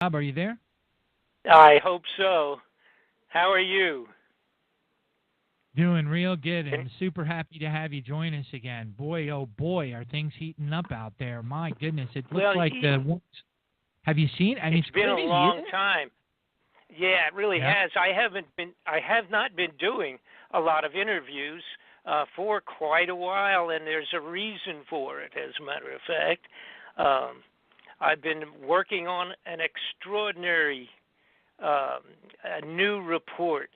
Bob, are you there? I hope so. How are you? Doing real good Can, and super happy to have you join us again. Boy, oh boy, are things heating up out there. My goodness, it looks well, like the. Have you seen? I mean, it's it's been a crazy, isn't long it? time. Yeah, it really Yeah. has. I have not been doing a lot of interviews for quite a while, and there's a reason for it. As a matter of fact, um, I've been working on an extraordinary um, a new report,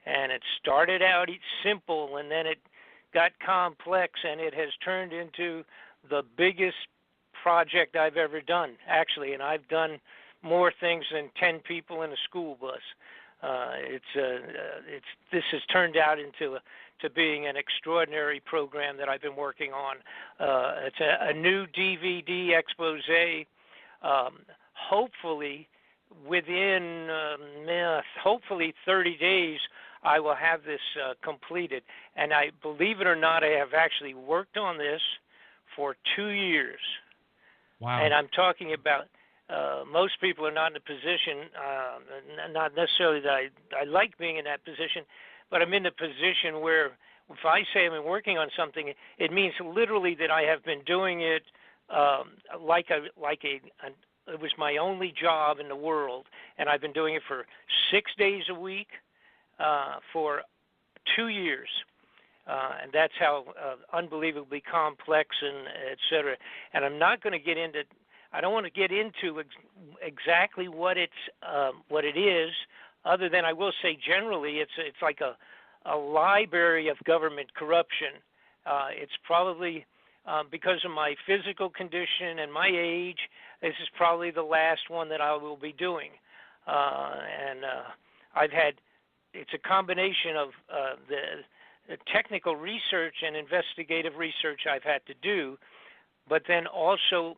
and it started out simple, and then it got complex, and it has turned into the biggest project I've ever done, actually, and I've done more things than 10 people in a school bus. It's this has turned out into to being an extraordinary program that I've been working on. It's a new DVD expose. Hopefully, within hopefully 30 days, I will have this completed. And I believe it or not, I have actually worked on this for 2 years. Wow. And I'm talking about most people are not in a position, not necessarily that I like being in that position, but I'm in a position where if I say I've been working on something, it means literally that I have been doing it it was my only job in the world, and I've been doing it for 6 days a week for 2 years. And that's how unbelievably complex and et cetera. And I'm not going to get into. I don't want to get into exactly what it is, other than I will say generally it's like a library of government corruption. It's probably because of my physical condition and my age, this is probably the last one that I will be doing. And I've had. It's a combination of the technical research and investigative research I've had to do, but then also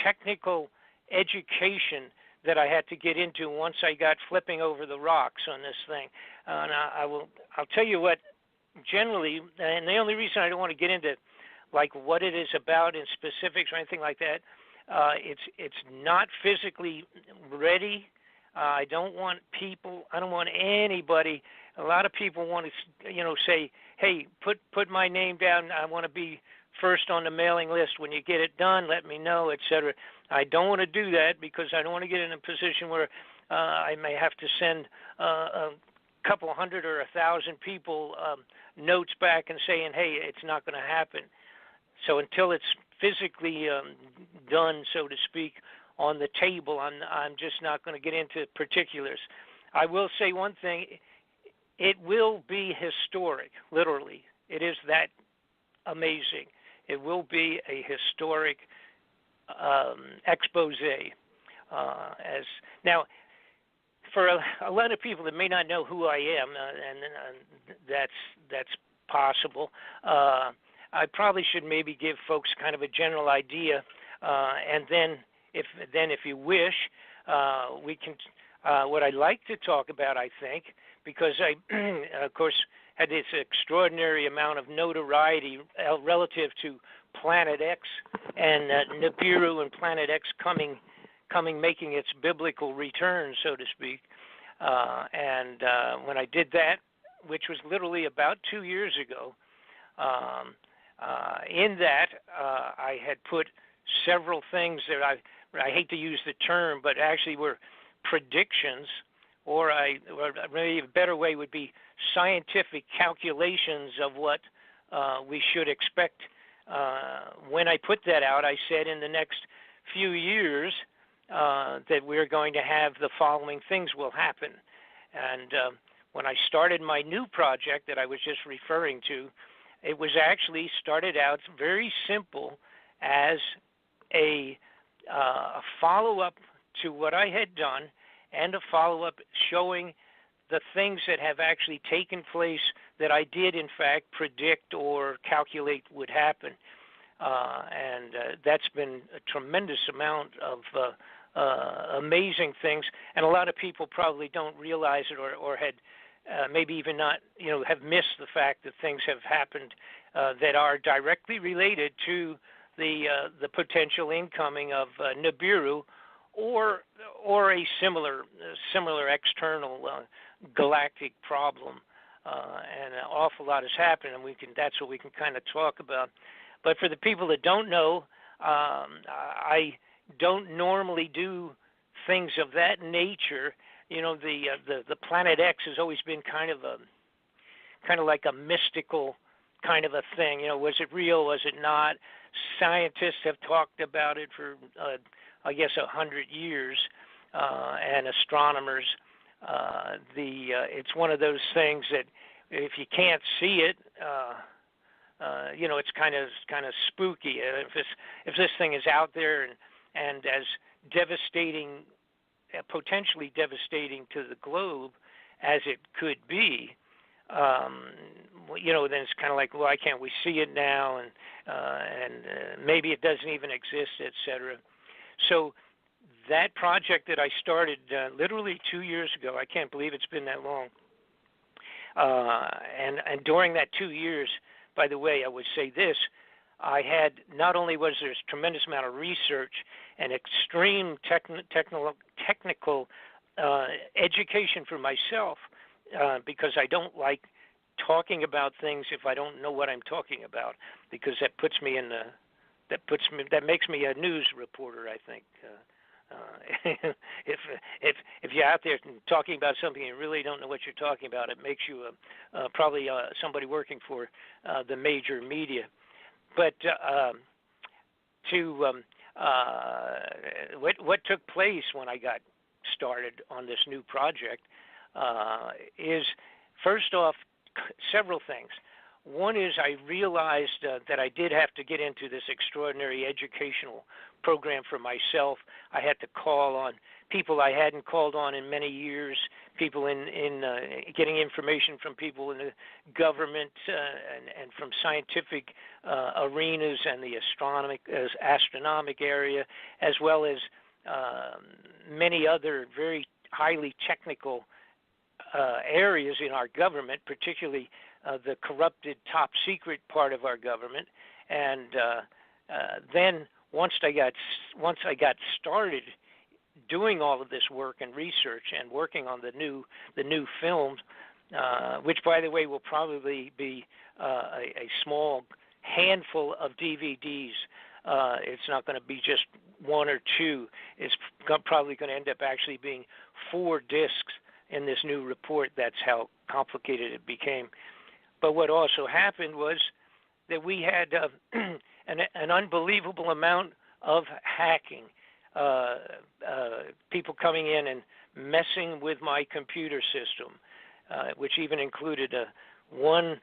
technical education that I had to get into once I got flipping over the rocks on this thing. And I'll tell you what, generally, and the only reason I don't want to get into like what it is about in specifics or anything like that, it's not physically ready. I don't want anybody. A lot of people want to, say, hey, put my name down. I want to be first on the mailing list. When you get it done, let me know, etc. I don't want to do that because I don't want to get in a position where I may have to send a couple hundred or 1,000 people notes back and saying, hey, it's not going to happen. So until it's physically done, so to speak, on the table, I'm just not going to get into particulars. I will say one thing. It will be historic, literally. It is that amazing. It will be a historic expose. Now, for a lot of people that may not know who I am, and that's possible, I probably should maybe give folks kind of a general idea, and then if you wish, we can. What I'd like to talk about, I think, because I, of course, had this extraordinary amount of notoriety relative to Planet X and Nibiru and Planet X making its biblical return, so to speak. And when I did that, which was literally about 2 years ago, in that I had put several things that I hate to use the term, but actually were predictions, or maybe a better way would be scientific calculations of what we should expect. When I put that out, I said in the next few years that we're going to have the following things will happen. And when I started my new project that I was just referring to, it was actually started out very simple as a follow-up to what I had done and a follow-up showing the things that have actually taken place that I did, in fact, predict or calculate would happen. And that's been a tremendous amount of amazing things. And a lot of people probably don't realize it or had maybe even not, have missed the fact that things have happened that are directly related to the potential incoming of Nibiru or a similar external galactic problem, and an awful lot has happened, and that's what we can kind of talk about. But for the people that don't know, I don't normally do things of that nature. You know, the Planet X has always been kind of like a mystical kind of a thing. You know, was it real? Was it not? Scientists have talked about it for, I guess, 100 years, and astronomers. It's one of those things that if you can't see it, you know, it's kind of spooky. If this thing is out there and as devastating, potentially devastating to the globe as it could be, you know, then it's kind of like, why can't we see it now? And maybe it doesn't even exist, etc. So that project that I started literally 2 years ago, I can't believe it's been that long. And during that 2 years, by the way, I would say this: I had, not only was there a tremendous amount of research and extreme technical education for myself, because I don't like talking about things if I don't know what I'm talking about, because that makes me a news reporter, I think. If you're out there talking about something and you really don't know what you're talking about, it makes you probably somebody working for the major media. But what took place when I got started on this new project is, first off, several things. One is I realized that I did have to get into this extraordinary educational program for myself. I had to call on people I hadn't called on in many years, people in getting information from people in the government and from scientific arenas and the astronomic area, as well as many other very highly technical areas in our government, particularly the corrupted top secret part of our government. And then once I got started doing all of this work and research and working on the new films, which, by the way, will probably be a small handful of DVDs. It's not going to be just one or two. It's probably going to end up actually being 4 discs in this new report. That's how complicated it became. But what also happened was that we had an unbelievable amount of hacking, people coming in and messing with my computer system, which even included one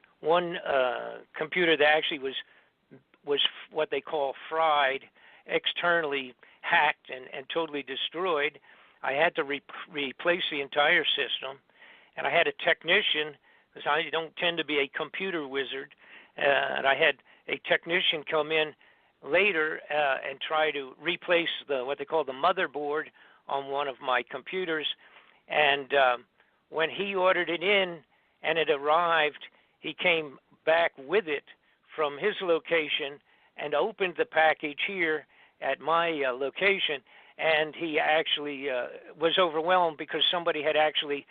computer that actually was what they call fried, externally hacked and totally destroyed. I had to replace the entire system, and I had a technician, because I don't tend to be a computer wizard, and I had a technician come in later and try to replace what they call the motherboard on one of my computers. And when he ordered it in and it arrived, he came back with it from his location and opened the package here at my location, and he actually was overwhelmed because somebody had actually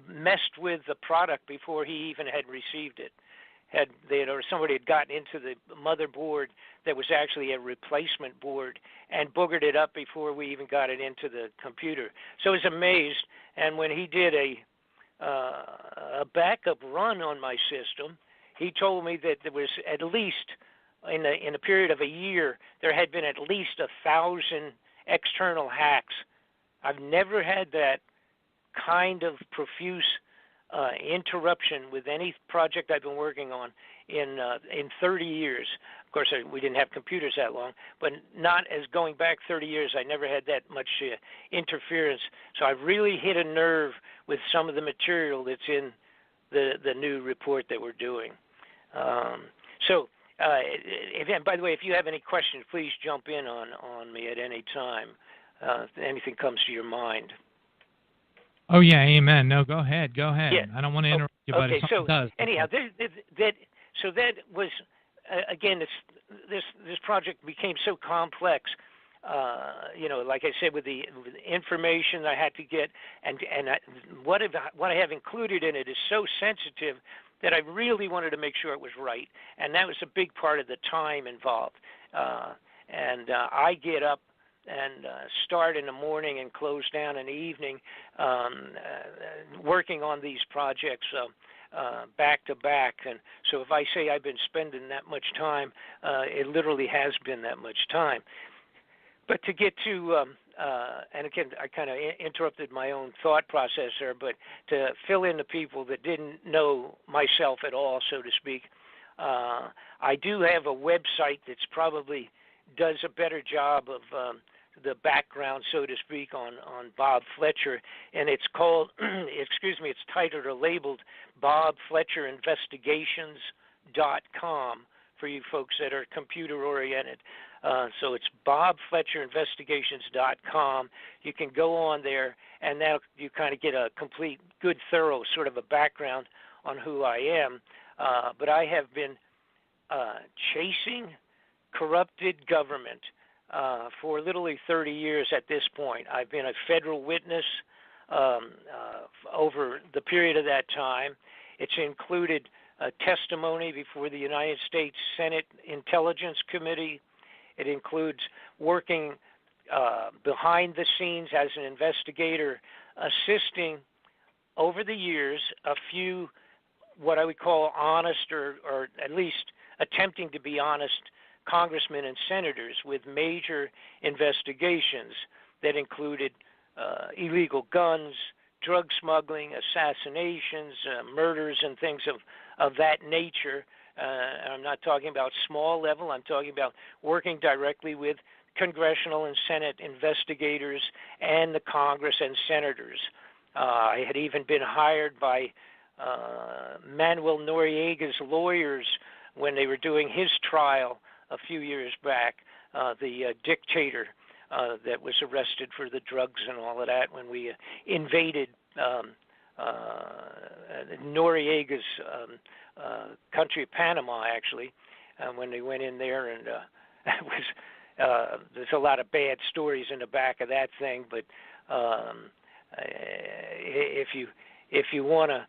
messed with the product before he even had received it. Or somebody had gotten into the motherboard that was actually a replacement board and boogered it up before we even got it into the computer. So I was amazed, and when he did a backup run on my system, he told me that there was at least, in a period of a year, there had been at least 1,000 external hacks. I've never had that kind of profuse interruption with any project I've been working on in 30 years. Of course, we didn't have computers that long, but not as going back 30 years, I never had that much interference. So I really hit a nerve with some of the material that's in the new report that we're doing. And by the way, if you have any questions, please jump in on me at any time. If anything comes to your mind. Oh yeah, amen. No, go ahead. Yeah. I don't want to interrupt you, but okay, if something does. Anyhow, that was again, this project became so complex like I said, with the information I had to get, and what I have included in it is so sensitive that I really wanted to make sure it was right, and that was a big part of the time involved. I get up and start in the morning and close down in the evening, working on these projects back to back. And so if I say I've been spending that much time, it literally has been that much time. But to get to, and again, I kind of interrupted my own thought process there, but to fill in the people that didn't know myself at all, so to speak, I do have a website that's probably does a better job of the background, so to speak, on Bob Fletcher, and it's called, it's titled or labeled BobFletcherInvestigations.com for you folks that are computer-oriented. So it's BobFletcherInvestigations.com. You can go on there, and now you kind of get a complete, good, thorough sort of a background on who I am. But I have been chasing corrupted government for literally 30 years at this point. I've been a federal witness over the period of that time. It's included testimony before the United States Senate Intelligence Committee. It includes working behind the scenes as an investigator, assisting over the years a few what I would call honest or at least attempting to be honest congressmen and senators with major investigations that included illegal guns, drug smuggling, assassinations, murders, and things of that nature. I'm not talking about small level. I'm talking about working directly with congressional and Senate investigators and the Congress and senators. I had even been hired by Manuel Noriega's lawyers when they were doing his trial a few years back, the dictator that was arrested for the drugs and all of that when we invaded Noriega's country of Panama, actually, when they went in there, and it was there's a lot of bad stories in the back of that thing. But if you want to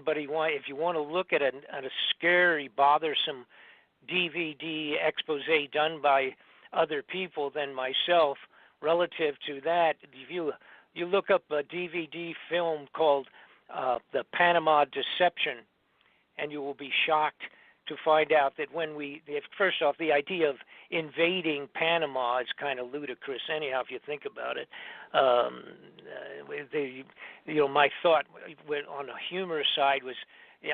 if you want to look at a scary, bothersome DVD expose done by other people than myself relative to that, if you look up a DVD film called The Panama Deception, and you will be shocked to find out that first off, the idea of invading Panama is kind of ludicrous anyhow, if you think about it. My thought on the humorous side was,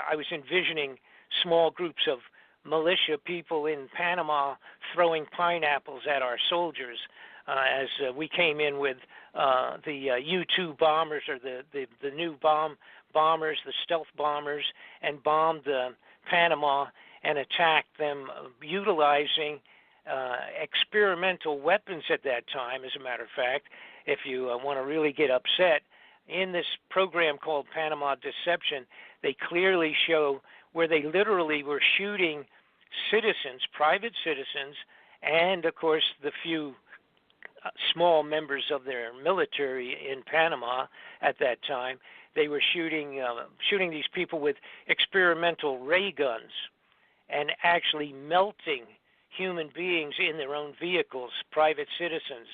I was envisioning small groups of militia people in Panama throwing pineapples at our soldiers as we came in with the U-2 bombers, or the new bombers, the stealth bombers, and bombed Panama and attacked them utilizing experimental weapons at that time. As a matter of fact, if you want to really get upset, in this program called Panama Deception, they clearly show where they literally were shooting citizens, private citizens, and of course the few small members of their military in Panama at that time. They were shooting these people with experimental ray guns and actually melting human beings in their own vehicles, private citizens.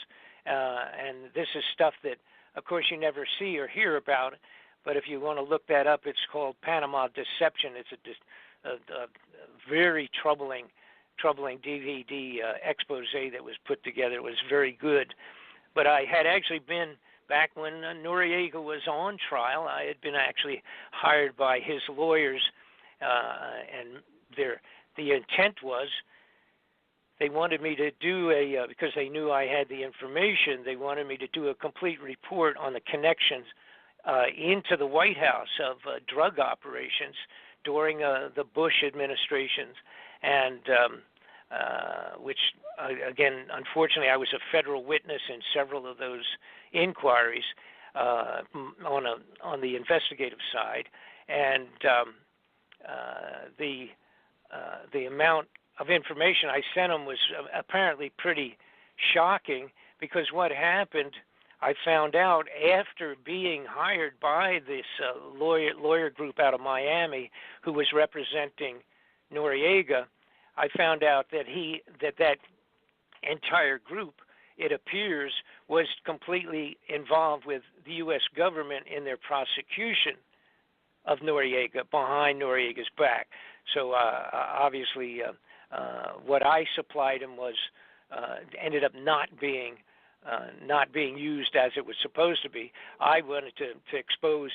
And this is stuff that, of course, you never see or hear about. But if you want to look that up, it's called Panama Deception. It's a very troubling DVD expose that was put together. It was very good. But I had actually been, back when Noriega was on trial, I had been actually hired by his lawyers, and the intent was they wanted me to do because they knew I had the information, they wanted me to do a complete report on the connections into the White House of drug operations during the Bush administrations, and which, again, unfortunately, I was a federal witness in several of those inquiries on the investigative side, and the amount of information I sent them was apparently pretty shocking because what happened, I found out after being hired by this lawyer group out of Miami who was representing Noriega. I found out that that entire group, it appears, was completely involved with the U.S. government in their prosecution of Noriega, behind Noriega's back. So obviously what I supplied him was ended up not being used as it was supposed to be. I wanted to expose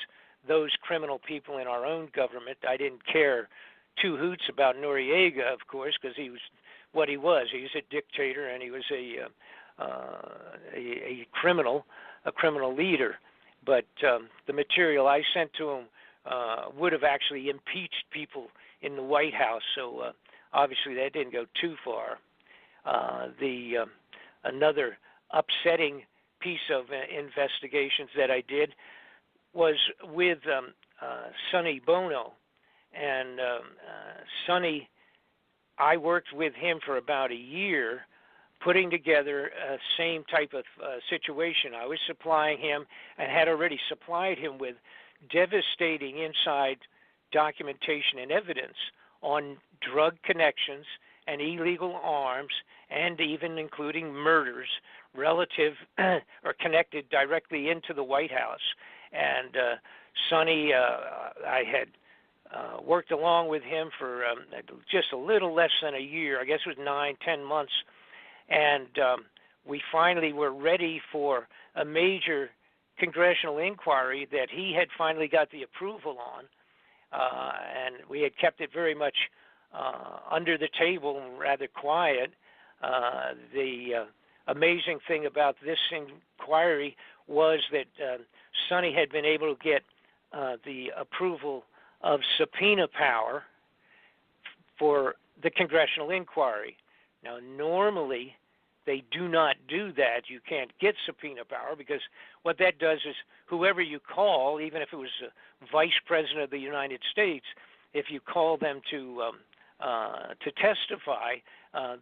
those criminal people in our own government. I didn't care two hoots about Noriega, of course, because he was what he was. He was a dictator, and he was a criminal leader. But the material I sent to him would have actually impeached people in the White House. So obviously that didn't go too far. Another upsetting piece of investigations that I did was with Sonny Bono. And Sonny, I worked with him for about a year putting together a same type of situation. I was supplying him and had already supplied him with devastating inside documentation and evidence on drug connections and illegal arms, and even including murders relative or connected directly into the White House. And Sonny, I had worked along with him for just a little less than a year. I guess it was 9-10 months. And we finally were ready for a major congressional inquiry that he had finally got the approval on. And we had kept it very much under the table and rather quiet. The amazing thing about this inquiry was that Sonny had been able to get the approval of subpoena power for the congressional inquiry. Now, normally, they do not do that. You can't get subpoena power because what that does is whoever you call, even if it was the Vice President of the United States, if you call them to testify,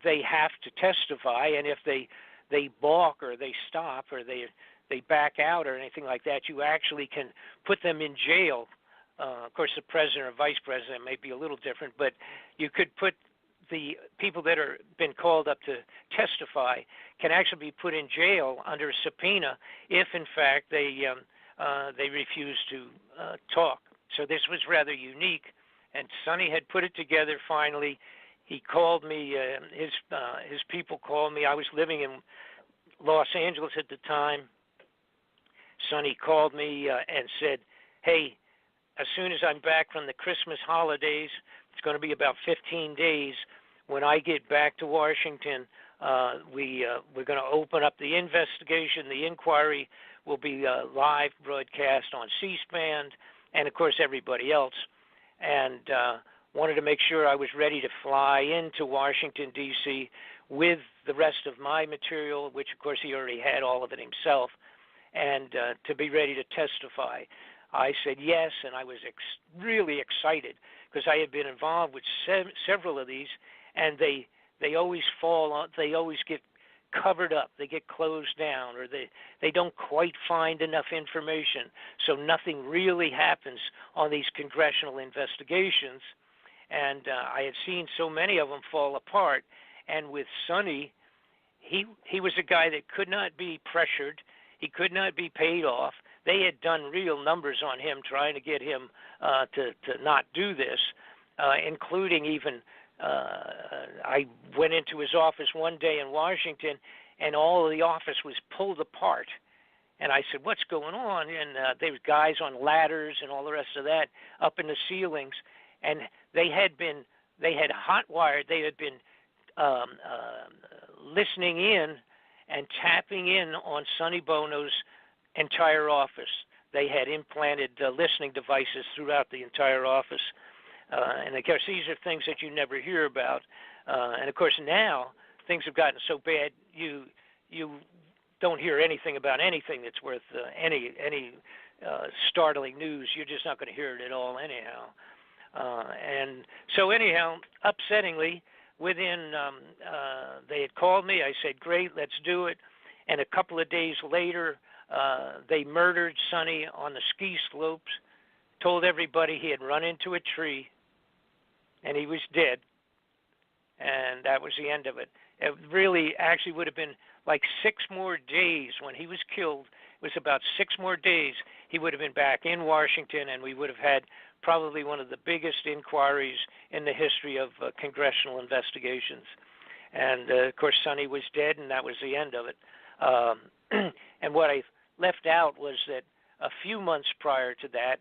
they have to testify, and if they balk or they stop or they back out or anything like that, you actually can put them in jail. Of course, the president or vice president may be a little different, but you could put the people that are been called up to testify can actually be put in jail under a subpoena if, in fact, they refuse to talk. So this was rather unique, and Sonny had put it together finally. He called me. His people called me. I was living in Los Angeles at the time. Sonny called me and said, "Hey, as soon as I'm back from the Christmas holidays, it's going to be about 15 days. When I get back to Washington, we're going to open up the investigation. The inquiry will be live broadcast on C-SPAN and, of course, everybody else." And wanted to make sure I was ready to fly into Washington, D.C. with the rest of my material, which, of course, he already had all of it himself, and to be ready to testify. I said yes, and I was really excited because I had been involved with several of these, and they always fall on, they always get covered up, they get closed down, or they don't quite find enough information, so nothing really happens on these congressional investigations. And I had seen so many of them fall apart, and with Sonny, he was a guy that could not be pressured, he could not be paid off. They had done real numbers on him trying to get him to not do this, including even I went into his office one day in Washington, and all of the office was pulled apart. And I said, "What's going on?" And there was guys on ladders and all the rest of that up in the ceilings, and they had hotwired. They had been listening in and tapping in on Sonny Bono's entire office. They had implanted listening devices throughout the entire office. And of course, these are things that you never hear about. And of course, now things have gotten so bad, you don't hear anything about anything that's worth any startling news. You're just not going to hear it at all anyhow. And so anyhow, upsettingly, they had called me. I said, great, let's do it. And a couple of days later, they murdered Sonny on the ski slopes, told everybody he had run into a tree, and he was dead. And that was the end of it. It really actually would have been like 6 more days when he was killed. It was about 6 more days. He would have been back in Washington, and we would have had probably one of the biggest inquiries in the history of congressional investigations. And, of course, Sonny was dead, and that was the end of it. And what I left out was that a few months prior to that,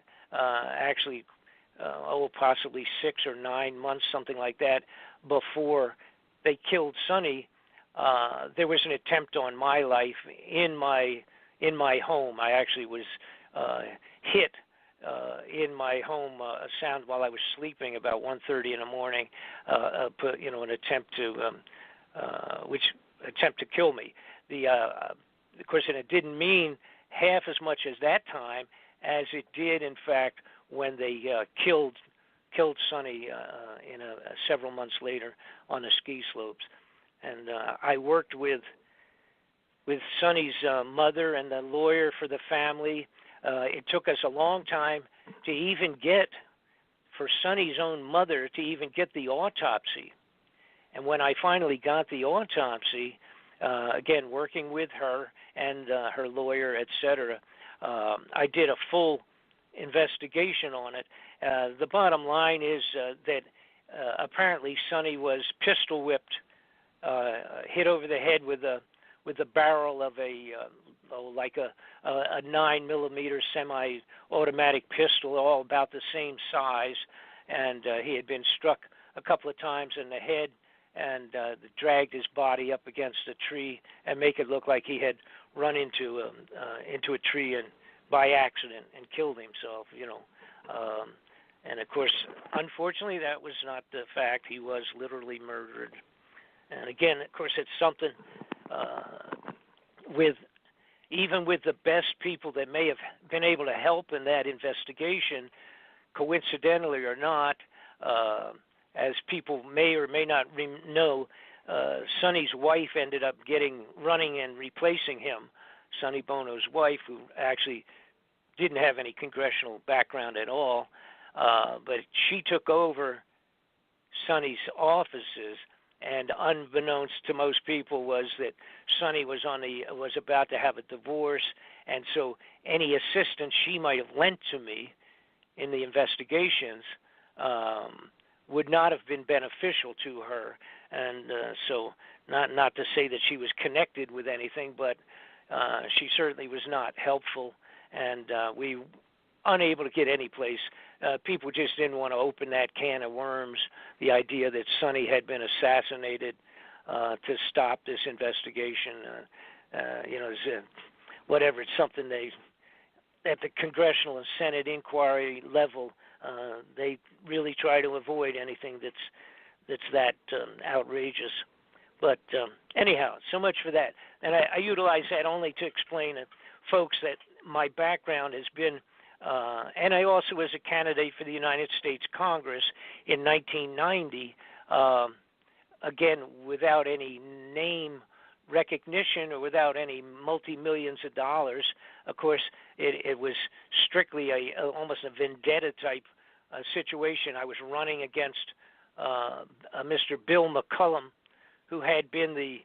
possibly 6 or 9 months, something like that, before they killed Sonny, there was an attempt on my life in my home. I actually was hit in my home, a sound while I was sleeping about 1:30 in the morning, an attempt to kill me. Of course, and it didn't mean half as much as that time as it did, in fact, when they killed Sonny several months later on the ski slopes. And I worked with Sonny's mother and the lawyer for the family. It took us a long time to even get, for Sonny's own mother, to even get the autopsy. And when I finally got the autopsy, again, working with her and her lawyer, etc., I did a full investigation on it. The bottom line is that apparently Sonny was pistol whipped, hit over the head with the barrel of a 9mm semi-automatic pistol, all about the same size, and he had been struck a couple of times in the head and dragged his body up against a tree and make it look like he had run into a tree and by accident and killed himself, and of course, unfortunately, that was not the fact. He was literally murdered. And again, of course, it's something even with the best people that may have been able to help in that investigation, coincidentally or not, as people may or may not know, Sonny's wife ended up running and replacing him. Sonny Bono's wife, who actually didn't have any congressional background at all, but she took over Sonny's offices, and unbeknownst to most people was that Sonny was about to have a divorce, and so any assistance she might have lent to me in the investigations would not have been beneficial to her. And so not to say that she was connected with anything, but she certainly was not helpful, and we unable to get any place. People just didn't want to open that can of worms, the idea that Sonny had been assassinated to stop this investigation. Whatever, it's something at the congressional and Senate inquiry level, they really try to avoid anything that's that outrageous. But anyhow, so much for that. And I utilize that only to explain to folks that my background has been, and I also was a candidate for the United States Congress in 1990, again, without any name recognition or without any multi-millions of dollars. Of course, it was strictly almost a vendetta type situation. I was running against Mr. Bill McCullum, who had been the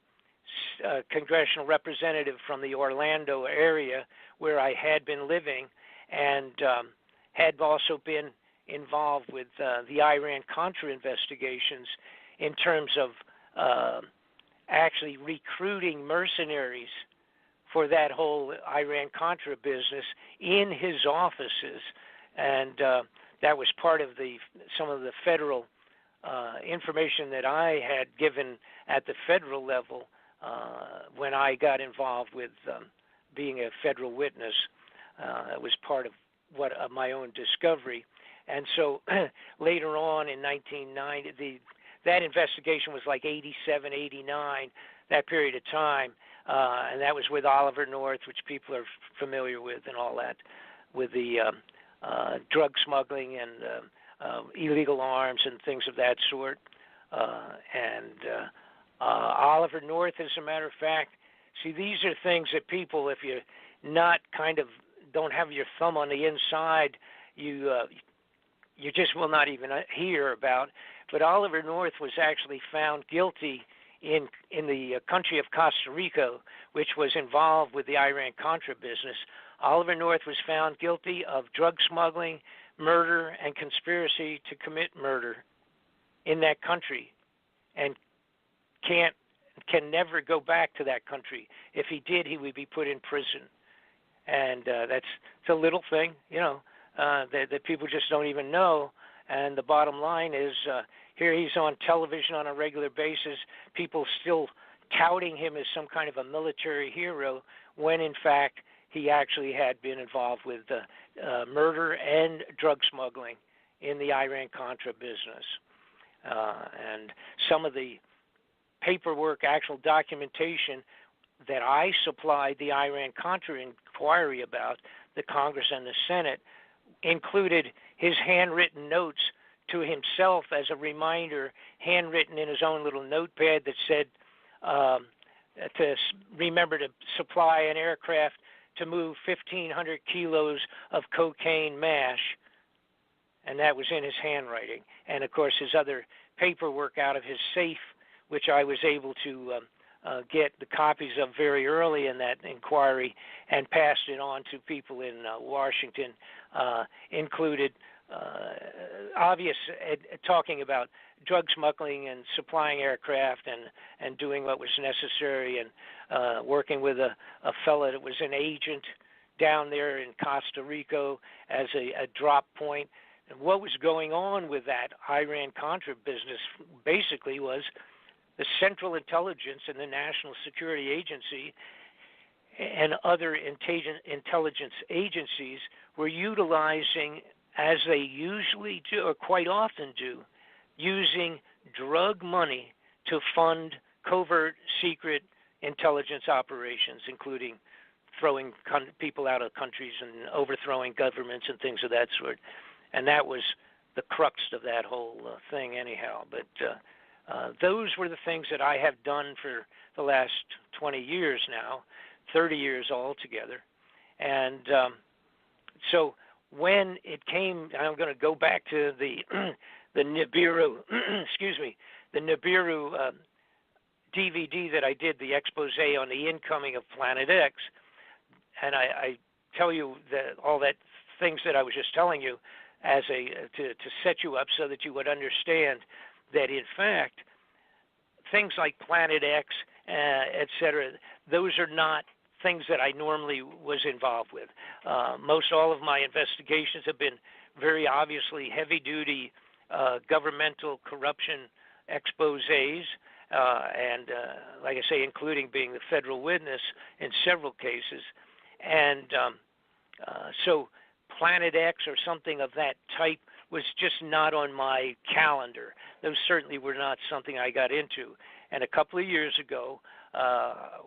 congressional representative from the Orlando area where I had been living, and had also been involved with the Iran-Contra investigations in terms of actually recruiting mercenaries for that whole Iran-Contra business in his offices, and that was part of some of the federal information that I had given at the federal level when I got involved with being a federal witness. It was part of my own discovery. And so later on in 1990, that investigation was like 87, 89, that period of time, and that was with Oliver North, which people are familiar with and all that, with the drug smuggling and illegal arms and things of that sort. Oliver North, as a matter of fact. See, these are things that people, if you're not kind of don't have your thumb on the inside, you just will not even hear about. But Oliver North was actually found guilty in the country of Costa Rica, which was involved with the Iran-Contra business. Oliver North was found guilty of drug smuggling, murder, and conspiracy to commit murder in that country, and can never go back to that country. If he did, he would be put in prison. And it's a little thing, that people just don't even know. And the bottom line is, here he's on television on a regular basis, people still touting him as some kind of a military hero, when in fact he actually had been involved with murder and drug smuggling in the Iran-Contra business. And some of the paperwork, actual documentation that I supplied the Iran-Contra inquiry about, the Congress and the Senate, included his handwritten notes to himself as a reminder, handwritten in his own little notepad that said to remember to supply an aircraft to move 1,500 kilos of cocaine mash, and that was in his handwriting. And, of course, his other paperwork out of his safe, which I was able to get the copies of very early in that inquiry and passed it on to people in Washington, included obvious talking about drug smuggling and supplying aircraft and doing what was necessary, and working with a fellow that was an agent down there in Costa Rica as a drop point. And what was going on with that Iran-Contra business basically was the Central Intelligence and the National Security Agency and other intelligence agencies were utilizing, as they usually do, or quite often do, using drug money to fund covert, secret intelligence operations, including throwing people out of countries and overthrowing governments and things of that sort. And that was the crux of that whole thing anyhow. But those were the things that I have done for the last 20 years now, 30 years altogether. And so when it came, I'm going to go back to the Nibiru, the Nibiru DVD that I did, the expose on the incoming of Planet X. And I tell you that all that things that I was just telling you as to set you up so that you would understand that, in fact, things like Planet X, et cetera, those are not things that I normally was involved with. Most all of my investigations have been very obviously heavy-duty governmental corruption exposés, and like I say, including being the federal witness in several cases. And so Planet X or something of that type was just not on my calendar. Those certainly were not something I got into. And a couple of years ago,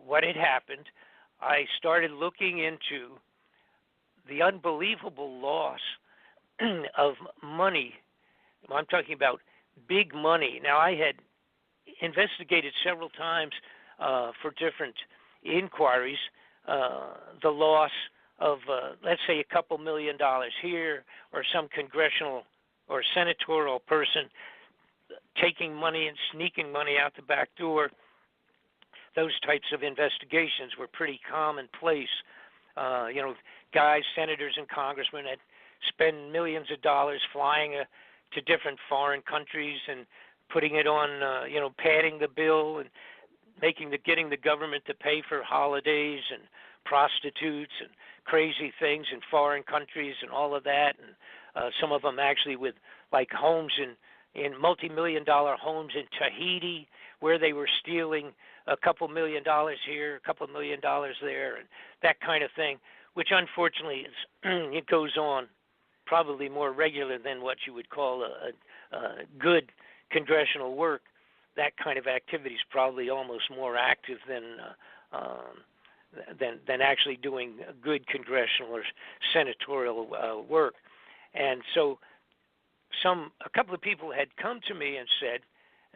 what had happened, I started looking into the unbelievable loss of money. I'm talking about big money. Now, I had investigated several times for different inquiries the loss of, let's say, a couple $1 million here, or some congressional or senatorial person taking money and sneaking money out the back door. Those types of investigations were pretty commonplace. Guys, senators and congressmen had spent millions of dollars flying to different foreign countries and putting it on, padding the bill and getting the government to pay for holidays and prostitutes and crazy things in foreign countries and all of that. And some of them actually with like homes in multi-million-dollar homes in Tahiti, where they were stealing a couple $1 million here, a couple $1 million there, and that kind of thing, which unfortunately it goes on probably more regular than what you would call a good congressional work. That kind of activity is probably almost more active than actually doing good congressional or senatorial work. And so a couple of people had come to me and said,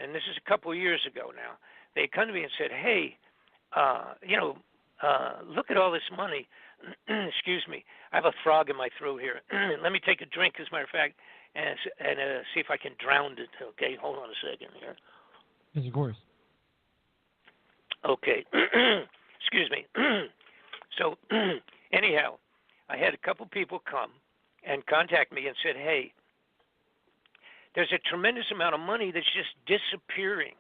and this is a couple of years ago now, they come to me and said, hey, look at all this money. Excuse me. I have a frog in my throat here. Let me take a drink, as a matter of fact, and see if I can drown it. Okay, hold on a second here. Yes, of course. Okay. Excuse me. So, anyhow, I had a couple people come and contact me and said, hey, there's a tremendous amount of money that's just disappearing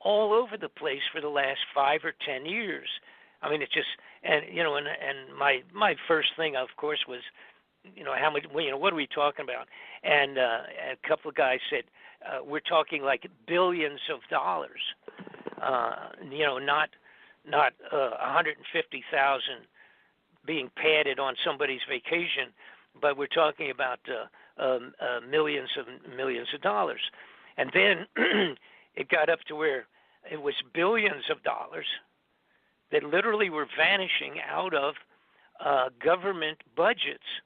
all over the place for the last 5 or 10 years. I mean, it's just, and my first thing, of course, was, how much, what are we talking about? And a couple of guys said, we're talking like billions of dollars, not 150,000 being padded on somebody's vacation, but we're talking about millions of dollars. And then it got up to where it was billions of dollars that literally were vanishing out of government budgets.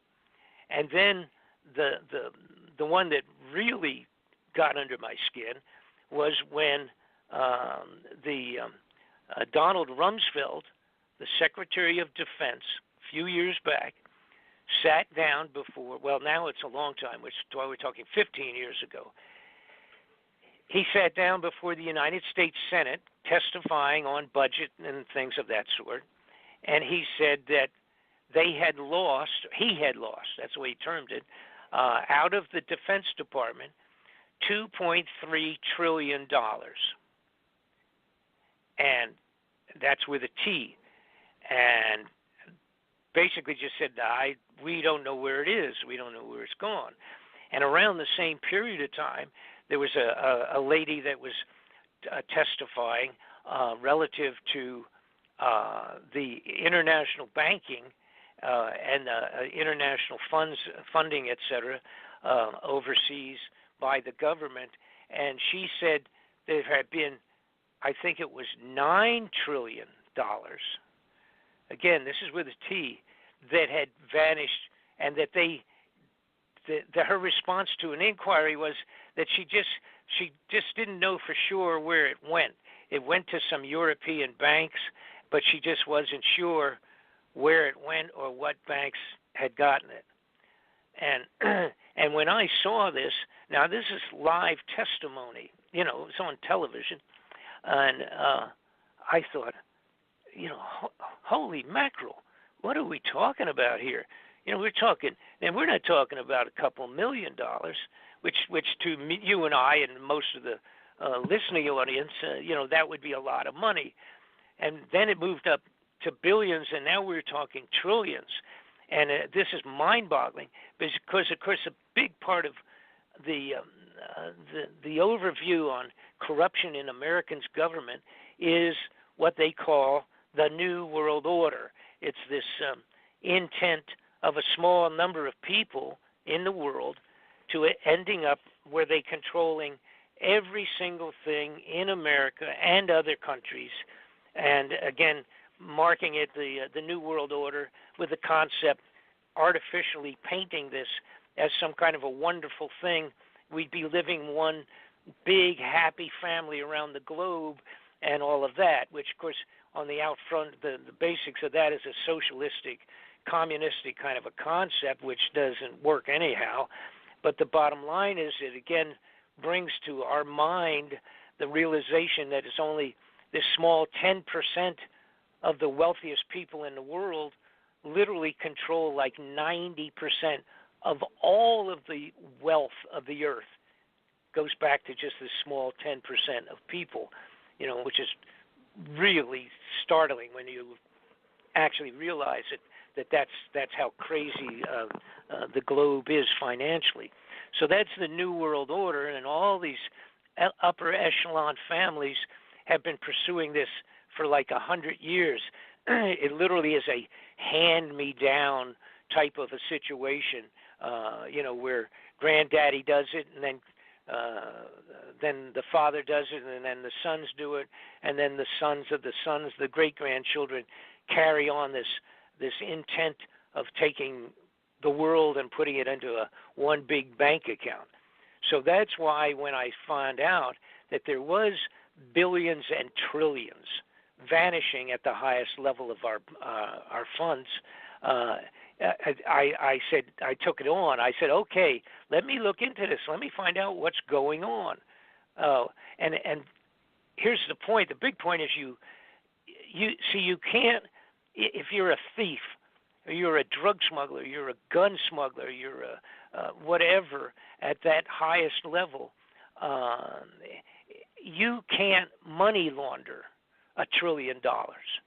And then the one that really got under my skin was when Donald Rumsfeld, the Secretary of Defense, a few years back, sat down before, well, now it's a long time, which is why we're talking 15 years ago. He sat down before the United States Senate testifying on budget and things of that sort, and he said that he had lost, that's the way he termed it, out of the Defense Department, $2.3 trillion. And that's with a T. And basically just said, we don't know where it is. We don't know where it's gone. And around the same period of time, there was a lady that was testifying relative to the international banking and international funding, et cetera, overseas by the government. And she said there had been, I think it was $9 trillion. Again, this is with a T, that had vanished, and that her response to an inquiry was that she just didn't know for sure where it went. It went to some European banks, but she just wasn't sure where it went or what banks had gotten it. And when I saw this, now this is live testimony, it's on television, and I thought, holy mackerel, what are we talking about here? We're talking, and we're not talking about a couple $1 million, which to me, you and I and most of the listening audience, that would be a lot of money. And then it moved up to billions, and now we're talking trillions. And this is mind-boggling because, of course, a big part of the overview on corruption in Americans' government is what they call the New World Order. It's this intent of a small number of people in the world to ending up where they're controlling every single thing in America and other countries, and again, marking it the New World Order with the concept, artificially painting this as some kind of a wonderful thing. We'd be living one big, happy family around the globe and all of that, which, of course, on the out front, the basics of that is a socialistic, communistic kind of a concept, which doesn't work anyhow. But the bottom line is it, again, brings to our mind the realization that it's only this small 10% of the wealthiest people in the world literally control like 90% of all of the wealth of the earth. Goes back to just this small 10% of people, which is really startling when you actually realize that's how crazy the globe is financially. So that's the New World Order, and all these upper echelon families have been pursuing this for like 100 years. It literally is a hand-me-down type of a situation, where granddaddy does it, and then the father does it, and then the sons do it, and then the sons of the sons, the great-grandchildren, carry on this intent of taking the world and putting it into one big bank account. So that's why when I find out that there was billions and trillions vanishing at the highest level of our funds, I said, I took it on. I said, okay, let me look into this. Let me find out what's going on. And here's the point. The big point is you see, you can't, if you're a thief, or you're a drug smuggler, you're a gun smuggler, you're a whatever at that highest level, you can't money launder $1 trillion.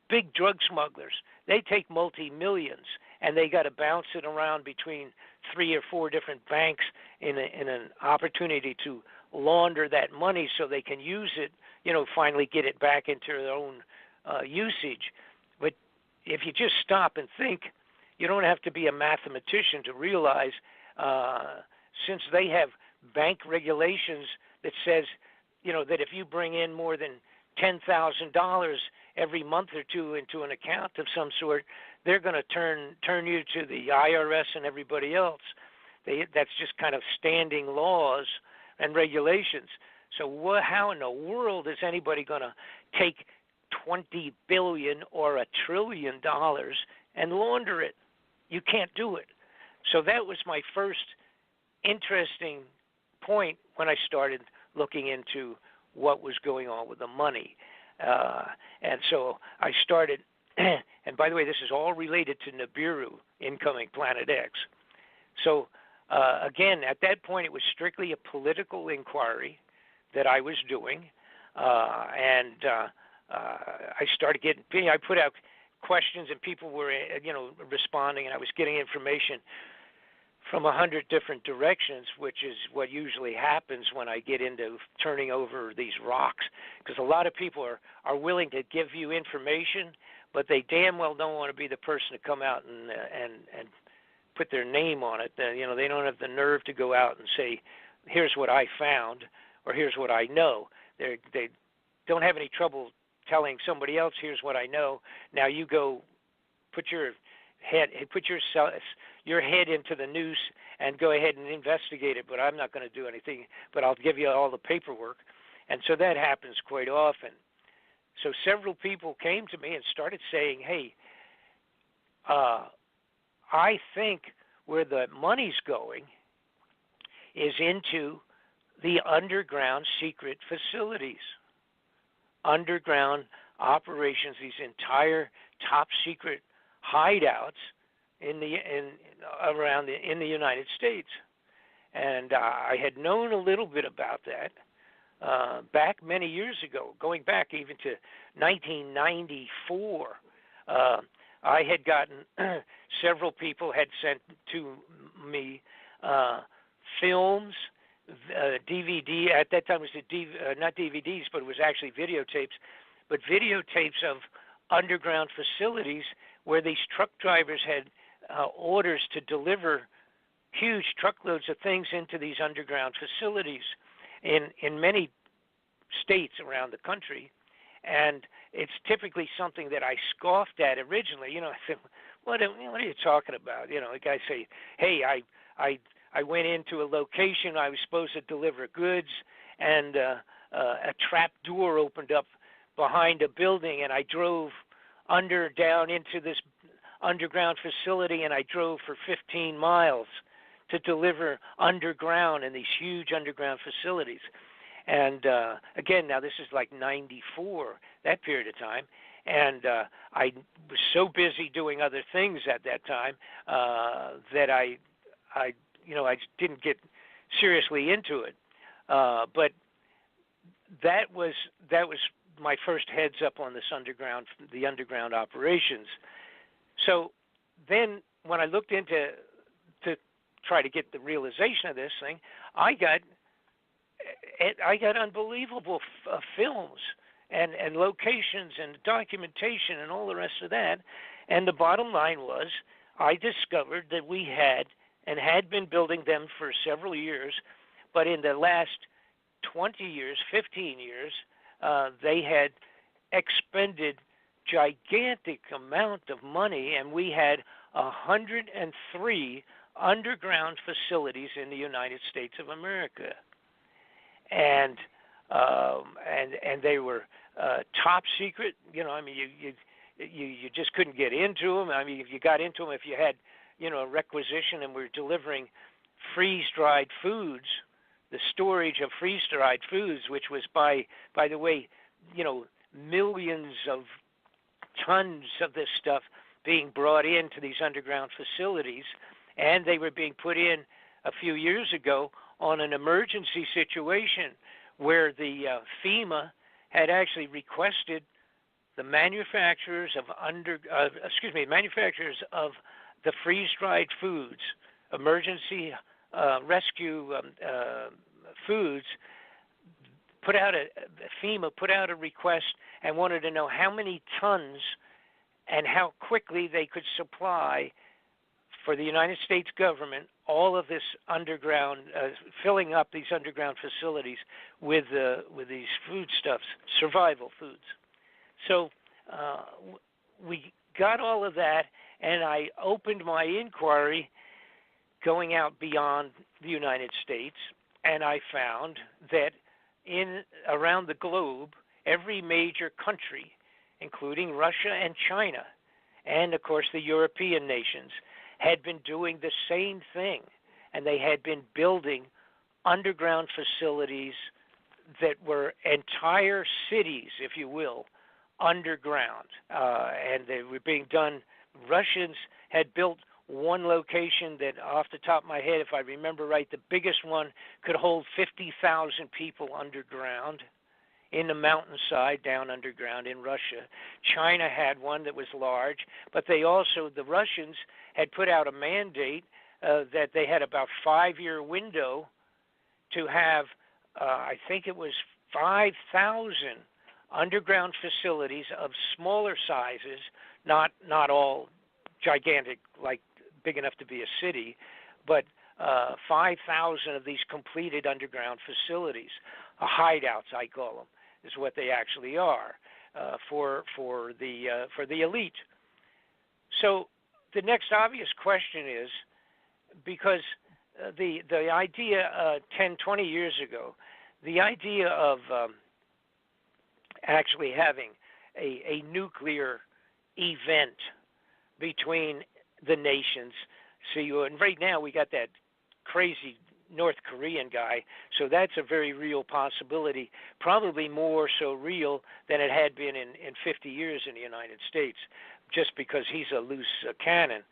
Big drug smugglers, they take multi-millions, and they got to bounce it around between 3 or 4 different banks in an opportunity to launder that money so they can use it, finally get it back into their own usage. But if you just stop and think, you don't have to be a mathematician to realize, since they have bank regulations that says, that if you bring in more than $10,000 every month or two into an account of some sort, they're going to turn you to the IRS and everybody else. That's just kind of standing laws and regulations. So how in the world is anybody going to take $20 billion or $1 trillion and launder it? You can't do it. So that was my first interesting point when I started looking into what was going on with the money. And so I started, and by the way, this is all related to Nibiru, incoming Planet X. So again, at that point, it was strictly a political inquiry that I was doing, and I started getting, I put out questions, and people were, responding, and I was getting information from 100 different directions, which is what usually happens when I get into turning over these rocks, because a lot of people are willing to give you information, but they damn well don't want to be the person to come out and put their name on it. They don't have the nerve to go out and say, here's what I found, or here's what I know. They don't have any trouble telling somebody else, here's what I know. Now you go put your head into the noose and go ahead and investigate it, but I'm not going to do anything, but I'll give you all the paperwork. And so that happens quite often. So several people came to me and started saying, hey, I think where the money's going is into the underground secret facilities, underground operations, these entire top secret hideouts in the United States. And I had known a little bit about that back many years ago, going back even to 1994. I had gotten several people had sent to me films, DVD. At that time, it was not DVDs, but it was actually videotapes. But videotapes of underground facilities where these truck drivers had orders to deliver huge truckloads of things into these underground facilities in many states around the country. And it's typically something that I scoffed at originally. I said, what are you talking about? The guy say, hey, I went into a location, I was supposed to deliver goods, and a trap door opened up behind a building, and I drove down into this underground facility, and I drove for 15 miles to deliver underground in these huge underground facilities. And again, now this is like 94, that period of time, and I was so busy doing other things at that time that I didn't get seriously into it. But that was my first heads up on the underground operations. So then when I looked into to try to get the realization of this thing, I got unbelievable films and locations and documentation and all the rest of that. And the bottom line was, I discovered that we had been building them for several years, but in the last 20 years, 15 years, they had expended gigantic amount of money, and we had 103 underground facilities in the United States of America. And and they were top secret. I mean, you just couldn't get into them. I mean, if you got into them, if you had a requisition and were delivering freeze-dried foods, the storage of freeze-dried foods, which was by the way, millions of tons of this stuff being brought into these underground facilities, and they were being put in a few years ago on an emergency situation where the FEMA had actually requested the manufacturers of the freeze-dried foods, emergency rescue foods, FEMA put out a request and wanted to know how many tons and how quickly they could supply for the United States government all of this underground, filling up these underground facilities with these foodstuffs, survival foods. So we got all of that, and I opened my inquiry going out beyond the United States, and I found that around the globe, every major country, including Russia and China, and of course the European nations, had been doing the same thing, and they had been building underground facilities that were entire cities, if you will, underground, and they were being done. Russians had built one location that, off the top of my head, if I remember right, the biggest one could hold 50,000 people underground in the mountainside down underground in Russia. China had one that was large, but the Russians had put out a mandate that they had about 5-year window to have, I think it was 5,000 underground facilities of smaller sizes, not all gigantic, like big enough to be a city, but 5,000 of these completed underground facilities, hideouts, I call them, is what they actually are for the elite. So the next obvious question is, because the idea 10, 20 years ago, the idea of actually having a nuclear event between the nations. And right now we got that crazy North Korean guy, so that's a very real possibility, probably more so real than it had been in 50 years in the United States, just because he's a loose cannon.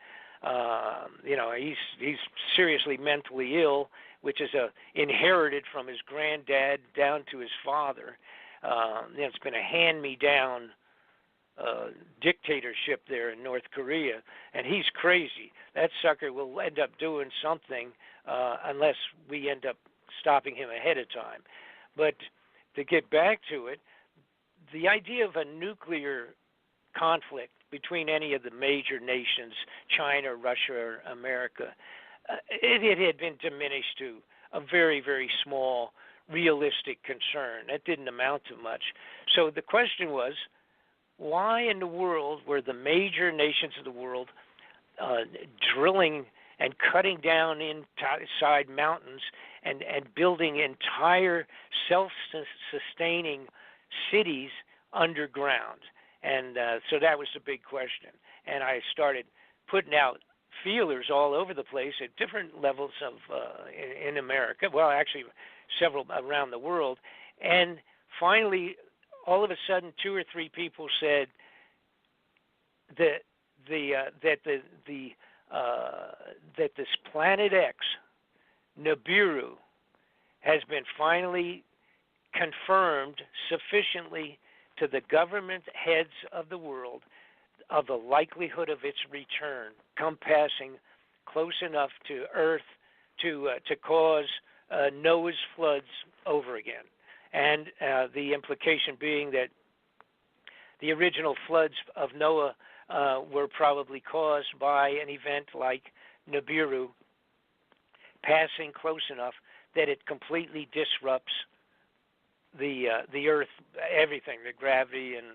He's seriously mentally ill, which is inherited from his granddad down to his father. It's been a hand-me-down dictatorship there in North Korea, and he's crazy. That sucker will end up doing something unless we end up stopping him ahead of time. But to get back to it, the idea of a nuclear conflict between any of the major nations, China, Russia, or America, it had been diminished to a very, very small, realistic concern. That didn't amount to much. So the question was, why in the world were the major nations of the world drilling and cutting down inside mountains and building entire self-sustaining cities underground? And so that was the big question. And I started putting out feelers all over the place at different levels of in America. Well, actually, several around the world. And finally, all of a sudden, 2 or 3 people said that this Planet X, Nibiru, has been finally confirmed sufficiently to the government heads of the world of the likelihood of its return, come passing close enough to Earth to cause Noah's floods over again. And the implication being that the original floods of Noah were probably caused by an event like Nibiru passing close enough that it completely disrupts the Earth, everything, the gravity and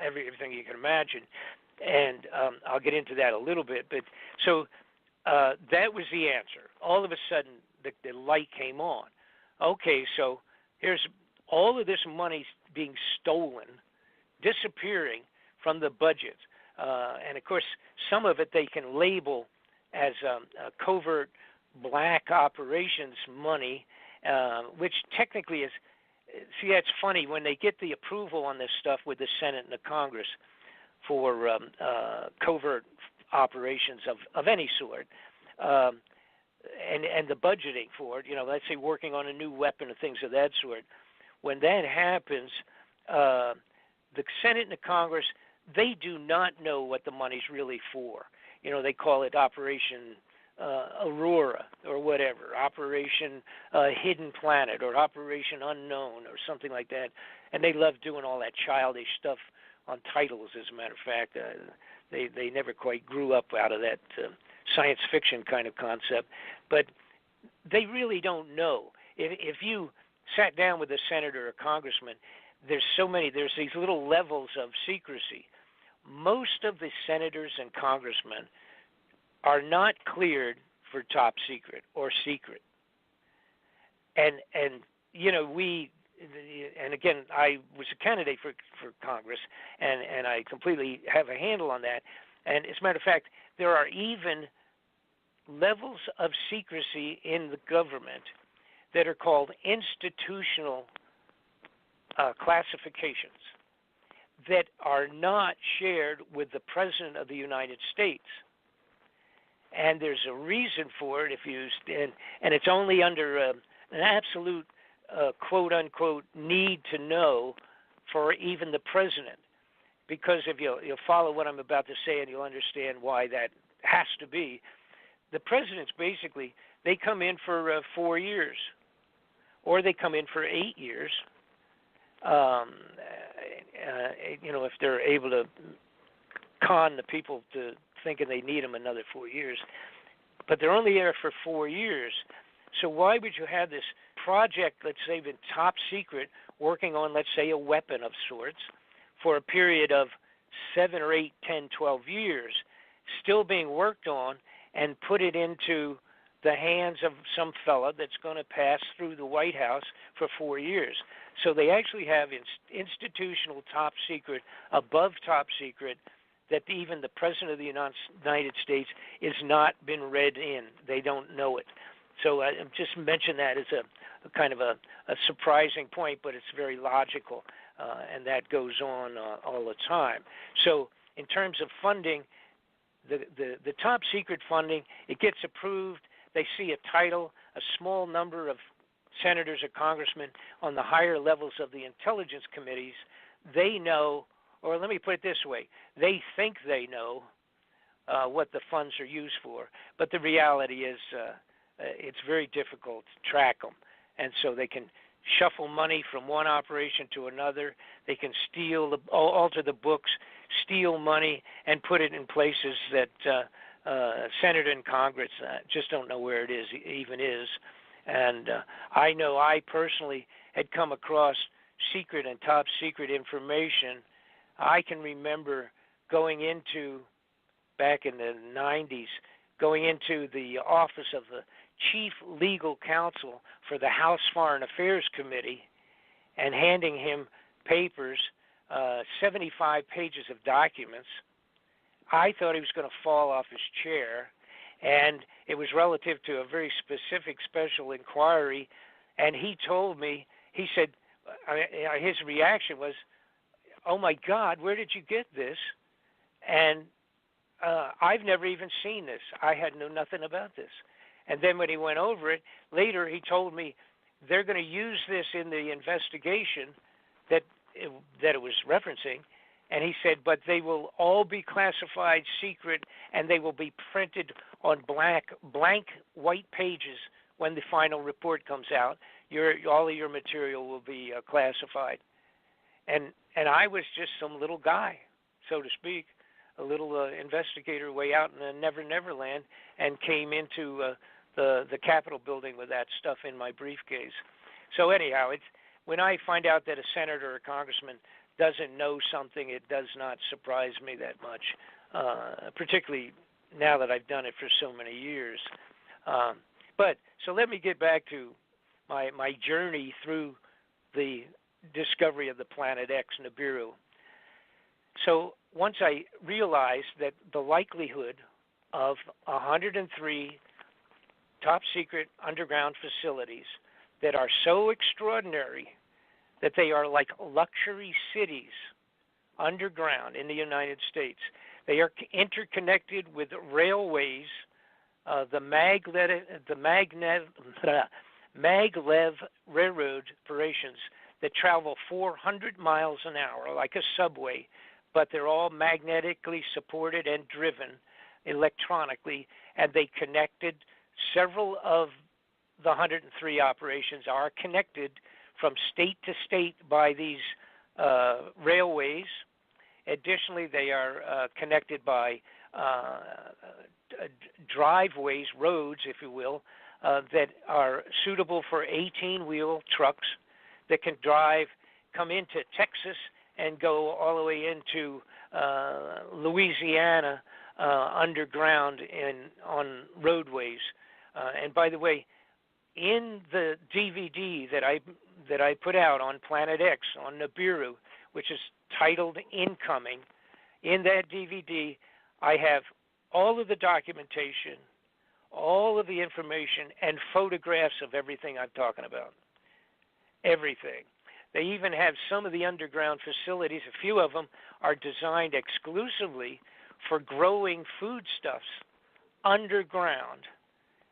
everything you can imagine. And I'll get into that a little bit. But so that was the answer. All of a sudden, the light came on. Okay, so here's all of this money being stolen, disappearing from the budget. And, of course, some of it they can label as covert black operations money, which technically is, see, that's funny. When they get the approval on this stuff with the Senate and the Congress for covert operations of any sort, and the budgeting for it, let's say working on a new weapon or things of that sort, when that happens, the Senate and the Congress, they do not know what the money's really for. They call it Operation Aurora or whatever, Operation Hidden Planet or Operation Unknown or something like that. And they love doing all that childish stuff on titles, as a matter of fact. They never quite grew up out of that science fiction kind of concept. But they really don't know. If you sat down with a senator or congressman, there's these little levels of secrecy. Most of the senators and congressmen are not cleared for top secret or secret. And again, I was a candidate for Congress, and I completely have a handle on that. And as a matter of fact, there are even levels of secrecy in the government that are called institutional classifications that are not shared with the President of the United States. And there's a reason for it, and it's only under an absolute quote-unquote need to know for even the President. Because if you'll follow what I'm about to say and you'll understand why that has to be, the presidents basically, they come in for 4 years, or they come in for 8 years, if they're able to con the people to thinking they need them another 4 years. But they're only there for 4 years. So why would you have this project, let's say, even top secret, working on, let's say, a weapon of sorts for a period of 7 or 8, 10, 12 years, still being worked on, and put it into the hands of some fella that's going to pass through the White House for 4 years? So they actually have institutional top secret, above top secret, that even the President of the United States is not been read in. They don't know it. So I just mention that as a kind of a surprising point, but it's very logical, and that goes on all the time. So in terms of funding, the top secret funding, it gets approved. They see a title, a small number of senators or congressmen on the higher levels of the intelligence committees. They know, or let me put it this way, they think they know what the funds are used for, but the reality is it's very difficult to track them. And so they can shuffle money from one operation to another. They can alter the books, steal money, and put it in places that Senate and Congress just don't know where it even is. And I know I personally had come across secret and top secret information. I can remember going into, back in the 90s, going into the office of the chief legal counsel for the House Foreign Affairs Committee and handing him papers, 75 pages of documents. I thought he was going to fall off his chair, and it was relative to a very specific special inquiry. And he told me, he said, his reaction was, "Oh my God, where did you get this?" And I've never even seen this. I had known nothing about this. And then when he went over it, later he told me they're going to use this in the investigation that it was referencing. And he said, but they will all be classified secret, and they will be printed on blank white pages when the final report comes out. All of your material will be classified. And I was just some little guy, so to speak, a little investigator way out in the Never Land, and came into the Capitol building with that stuff in my briefcase. So anyhow, when I find out that a senator or a congressman doesn't know something, it does not surprise me that much, particularly now that I've done it for so many years. But so let me get back to my journey through the discovery of the Planet X, Nibiru. So once I realized that the likelihood of 103 top secret underground facilities that are so extraordinary that they are like luxury cities underground in the United States. They are interconnected with railways, the maglev railroad operations that travel 400 miles an hour like a subway, but they're all magnetically supported and driven electronically, and they connected. Several of the 103 operations are connected from state to state by these railways. Additionally, they are connected by driveways, roads, if you will, that are suitable for 18-wheel trucks that can come into Texas and go all the way into Louisiana underground on roadways. And by the way, in the DVD that I put out on Planet X, on Nibiru, which is titled Incoming, in that DVD I have all of the documentation, all of the information, and photographs of everything I'm talking about. Everything. They even have some of the underground facilities. A few of them are designed exclusively for growing foodstuffs underground,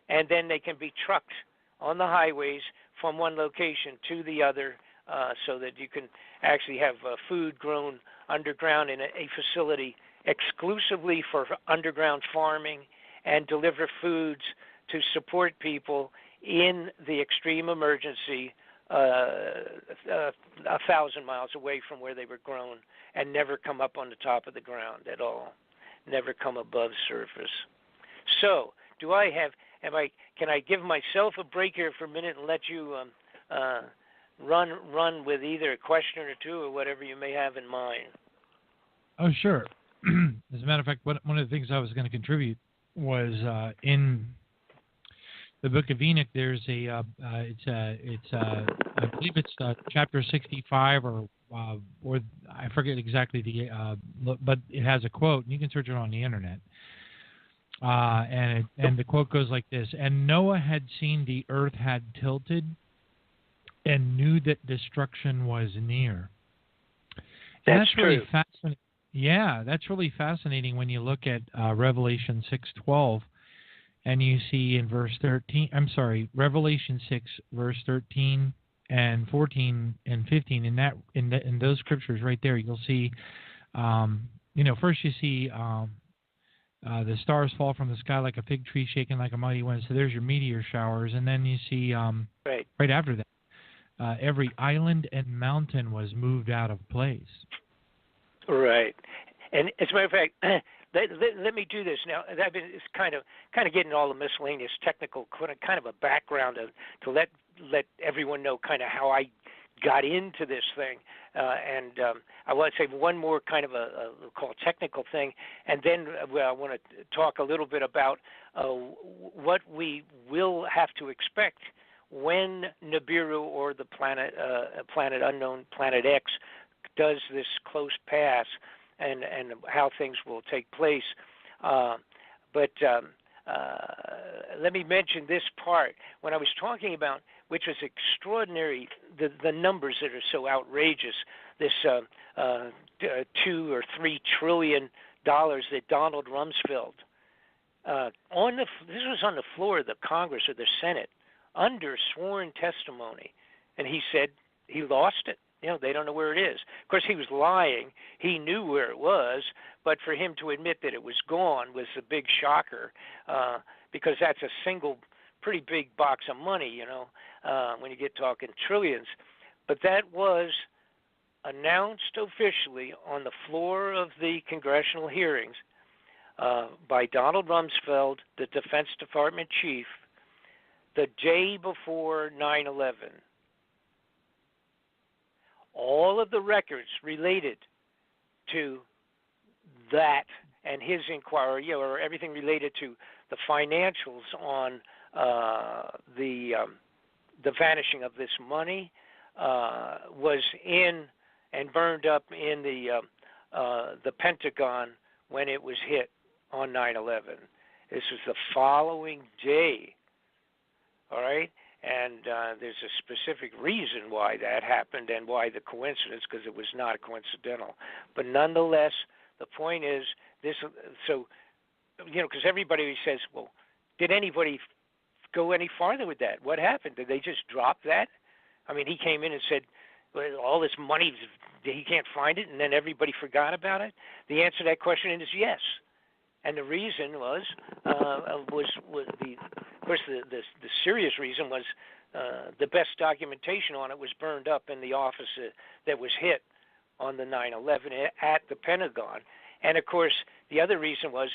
and then they can be trucked on the highways from one location to the other, so that you can actually have food grown underground in a facility exclusively for underground farming and deliver foods to support people in the extreme emergency 1,000 miles away from where they were grown, and never come up on the top of the ground at all, never come above surface. So, can I give myself a break here for a minute and let you run with either a question or two or whatever you may have in mind? Oh, sure. As a matter of fact, one of the things I was going to contribute was in the Book of Enoch. There's I believe it's chapter 65 or I forget exactly but it has a quote, and you can search it on the internet. And the quote goes like this: "And Noah had seen the earth had tilted, and knew that destruction was near." That's really fascinating. Yeah, that's really fascinating when you look at Revelation 6:12, and you see in verse 13. I'm sorry, Revelation 6 verse 13 and 14 and 15. In those scriptures right there, you'll see. First you see. The stars fall from the sky like a fig tree shaken like a mighty wind. So there's your meteor showers. And then you see right after that, every island and mountain was moved out of place. Right. And as a matter of fact, let me do this now. It's kind of getting all the miscellaneous technical, kind of a background to let everyone know kind of how I got into this thing. And I want to say one more kind of a technical thing, and then I want to talk a little bit about what we will have to expect when Nibiru, or the planet unknown, Planet X, does this close pass, and how things will take place. But let me mention this part. When I was talking about, which was extraordinary, the numbers that are so outrageous, this $2 or $3 trillion that Donald Rumsfeld, this was on the floor of the Congress or the Senate, under sworn testimony, and he said he lost it. They don't know where it is. Of course, he was lying. He knew where it was, but for him to admit that it was gone was a big shocker, because that's a single pretty big box of money, when you get talking trillions. But that was announced officially on the floor of the congressional hearings by Donald Rumsfeld, the Defense Department chief, the day before 9/11. All of the records related to that and his inquiry, or everything related to the financials on the vanishing of this money, was in and burned up in the Pentagon when it was hit on 9/11. This was the following day, all right? And there's a specific reason why that happened and why the coincidence, because it was not coincidental. But nonetheless, the point is this. So, because everybody says, well, did anybody go any farther with that? What happened? Did they just drop that? I mean, he came in and said, well, all this money, he can't find it, and then everybody forgot about it? The answer to that question is yes. And the reason was the serious reason was the best documentation on it was burned up in the office that was hit on the 9/11 at the Pentagon. And of course, the other reason was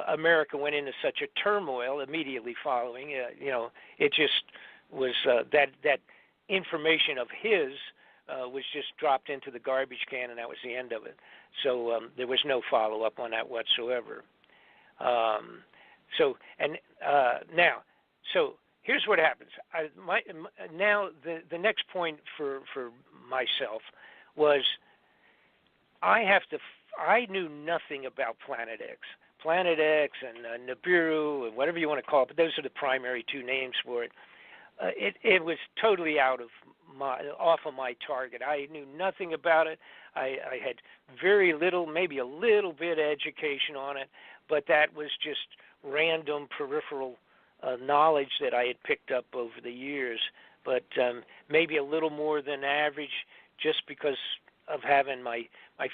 America went into such a turmoil immediately following. It just was that information of his was just dropped into the garbage can, and that was the end of it. So there was no follow-up on that whatsoever. So here's what happens. Now the next point for myself was I knew nothing about Planet X. Planet X and Nibiru and whatever you want to call it, but those are the primary two names for it. It was totally off of my target. I knew nothing about it. I had very little, maybe a little bit of education on it, but that was just random peripheral knowledge that I had picked up over the years, but maybe a little more than average just because of having my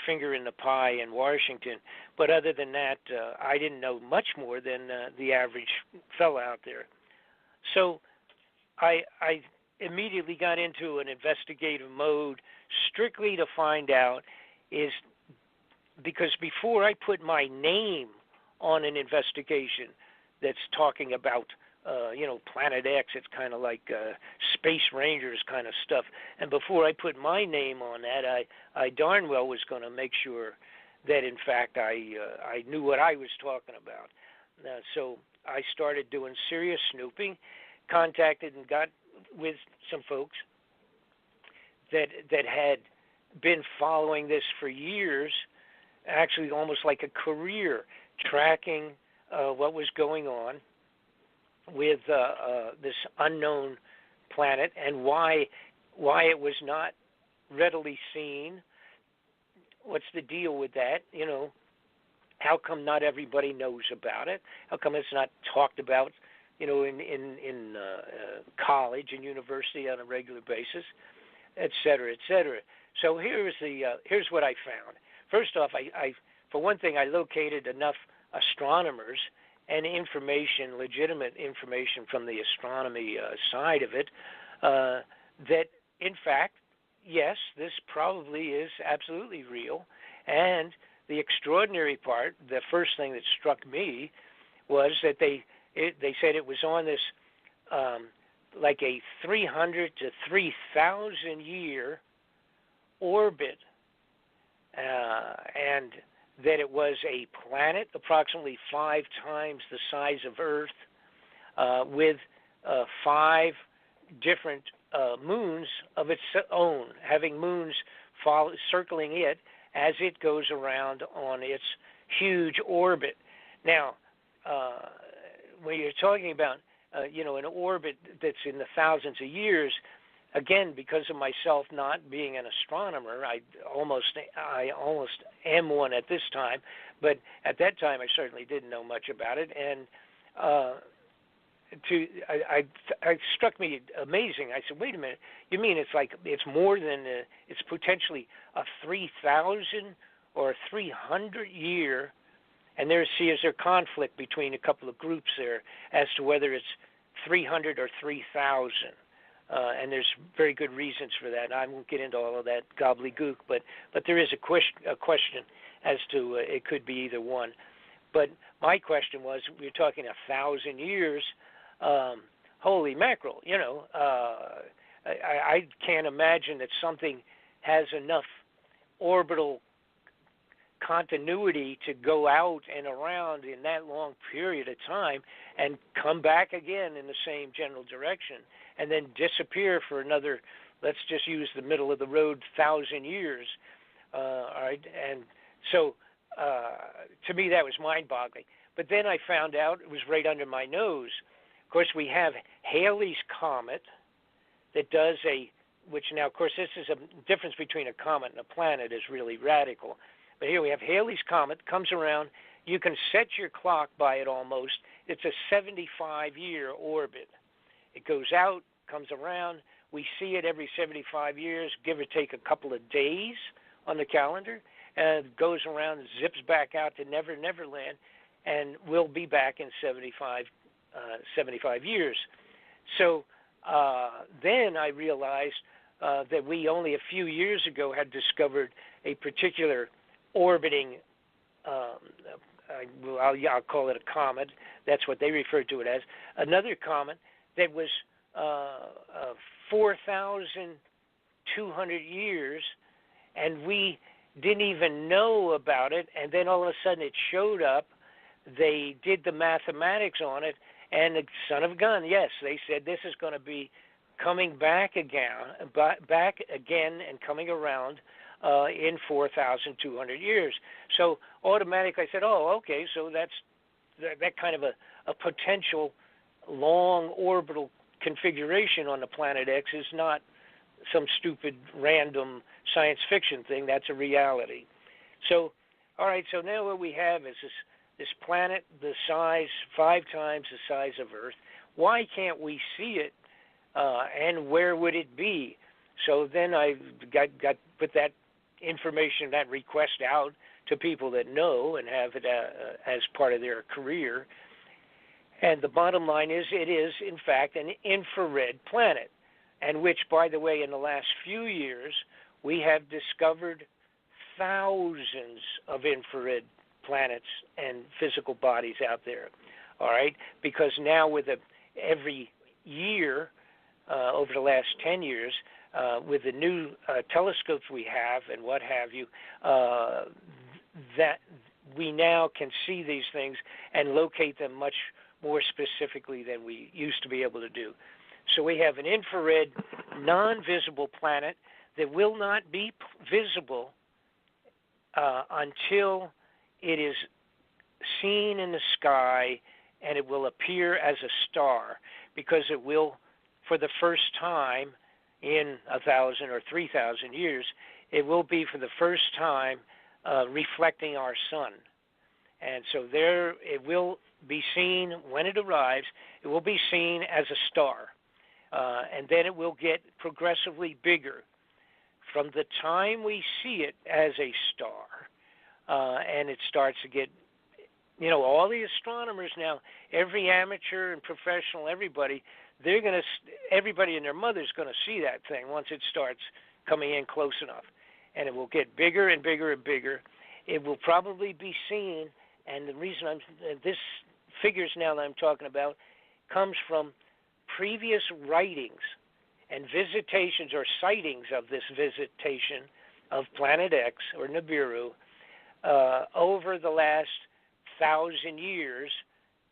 finger in the pie in Washington. But other than that, I didn't know much more than the average fellow out there. So I immediately got into an investigative mode strictly to find out because before I put my name on an investigation that's talking about Planet X, it's kind of like Space Rangers kind of stuff. And before I put my name on that, I darn well was going to make sure that, in fact, I knew what I was talking about. So I started doing serious snooping, contacted and got with some folks that had been following this for years, actually almost like a career, tracking what was going on with this unknown planet and why it was not readily seen. What's the deal with that? How come not everybody knows about it? How come it's not talked about, in college and university on a regular basis, et cetera, et cetera. So here's what I found. First off, I for one thing, I located enough astronomers and legitimate information from the astronomy side of it, that in fact, yes, this probably is absolutely real. And the extraordinary part, the first thing that struck me, was that they said it was on this like a 300 to 3,000 year orbit, and that it was a planet approximately 5 times the size of Earth, with 5 different moons of its own, having moons circling it as it goes around on its huge orbit. Now, when you're talking about an orbit that's in the thousands of years, again, because of myself not being an astronomer, I almost am one at this time, but at that time I certainly didn't know much about it, and it struck me amazing. I said, wait a minute, you mean it's more than it's potentially a 3,000 or a 300 year? And is there conflict between a couple of groups there as to whether it's 300 or 3,000? And there's very good reasons for that. I won't get into all of that gobbledygook, but there is a question as to it could be either one. But my question was, we're talking 1,000 years. Holy mackerel! I can't imagine that something has enough orbital continuity to go out and around in that long period of time and come back again in the same general direction and then disappear for another let's just use the middle of the road 1,000 years. All right, and so to me that was mind-boggling. But then I found out it was right under my nose. Of course, we have Halley's Comet that does which now, of course, this is a difference between a comet and a planet is really radical. But here we have Halley's Comet, comes around. You can set your clock by it almost. It's a 75-year orbit. It goes out, comes around. We see it every 75 years, give or take a couple of days on the calendar, and it goes around and zips back out to Neverland, and we'll be back in 75 years. So then I realized that we only a few years ago had discovered a particular orbiting, I'll call it a comet. That's what they refer to it as. Another comet that was 4,200 years, and we didn't even know about it, and then all of a sudden it showed up. They did the mathematics on it, and the son of a gun, yes, they said this is going to be coming back again and coming around in 4,200 years. So automatically I said, oh, okay, so that's that kind of a potential long orbital configuration on the planet X is not some stupid random science fiction thing. That's a reality. So, all right, so now what we have is this planet the size, 5 times the size of Earth. Why can't we see it, and where would it be? So then I got put that information, that request out to people that know and have it as part of their career. And the bottom line is it is, in fact, an infrared planet, and which, by the way, in the last few years, we have discovered thousands of infrared planets and physical bodies out there, all right? Because now with every year, over the last 10 years, with the new telescopes we have and what have you, that we now can see these things and locate them much more specifically than we used to be able to do. So we have an infrared, non-visible planet that will not be visible until it is seen in the sky, and it will appear as a star, because it will, for the first time in 1,000 or 3,000 years, it will be for the first time reflecting our sun. And so there it will be seen when it arrives. It will be seen as a star, and then it will get progressively bigger from the time we see it as a star, and it starts to get, all the astronomers now, every amateur and professional, everybody and their mother's going to see that thing once it starts coming in close enough, and it will get bigger and bigger and bigger. It will probably be seen. And the reason this figures now that I'm talking about comes from previous writings and visitations or sightings of this visitation of Planet X or Nibiru over the last 1,000 years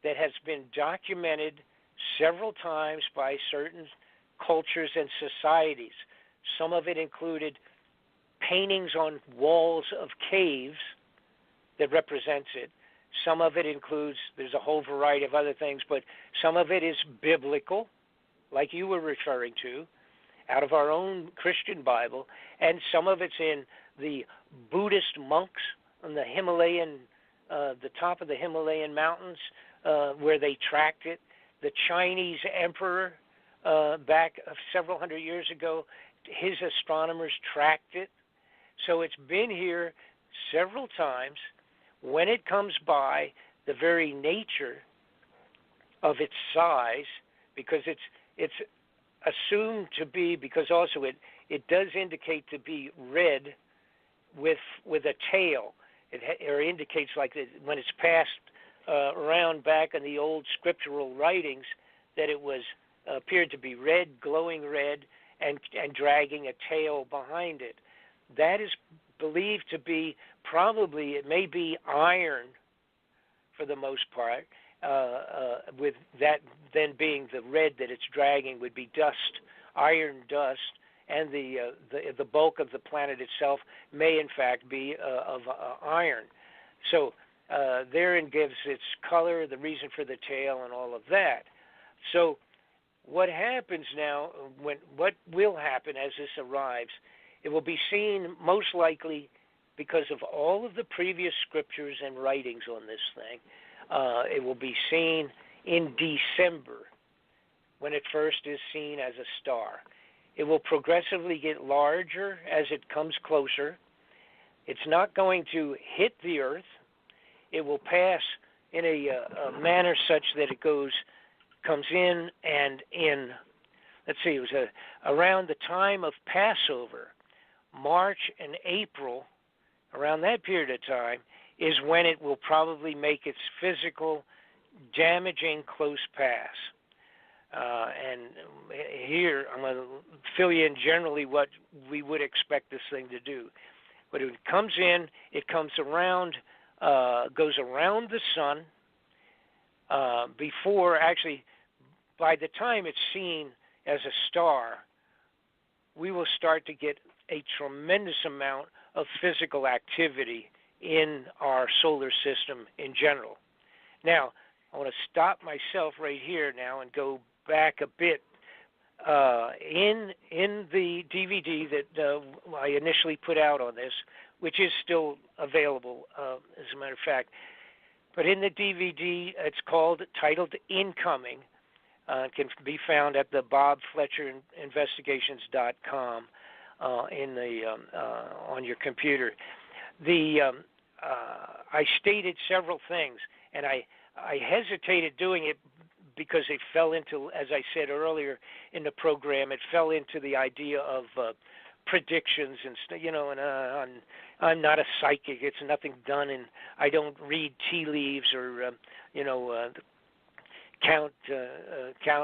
that has been documented several times by certain cultures and societies. Some of it included paintings on walls of caves that represents it. Some of it includes, there's a whole variety of other things, but some of it is biblical, like you were referring to, out of our own Christian Bible, and some of it's in the Buddhist monks on the Himalayan, the top of the Himalayan mountains, where they tracked it. The Chinese emperor, back several hundred years ago, his astronomers tracked it. So it's been here several times. When it comes by, the very nature of its size, because it's assumed to be, because also it does indicate to be red with a tail. Or indicates like when it's passed around back in the old scriptural writings that it was appeared to be red, glowing red, and dragging a tail behind it. That is believed to be probably, it may be iron for the most part, with that then being the red that it's dragging would be dust, iron dust, and the bulk of the planet itself may in fact be of iron. So therein gives its color, the reason for the tail, and all of that. So what happens now, what will happen as this arrives, it will be seen most likely because of all of the previous scriptures and writings on this thing. It will be seen in December when it first is seen as a star. It will progressively get larger as it comes closer. It's not going to hit the Earth. It will pass in a manner such that it comes in and in. Let's see, it was around the time of Passover, March and April, around that period of time, is when it will probably make its physical, damaging close pass. And here, I'm going to fill you in generally what we would expect this thing to do. When it comes in, it comes around, goes around the sun before, actually, by the time it's seen as a star, we will start to get a tremendous amount of physical activity in our solar system in general. Now, I want to stop myself right here now and go back a bit. In the DVD that I initially put out on this, which is still available, as a matter of fact, but in the DVD, it's titled Incoming. It can be found at the bobfletcherinvestigations.com on your computer. I stated several things, and I hesitated doing it because it fell into, as I said earlier in the program, it fell into the idea of predictions and I'm not a psychic. It's nothing done, and I don't read tea leaves or count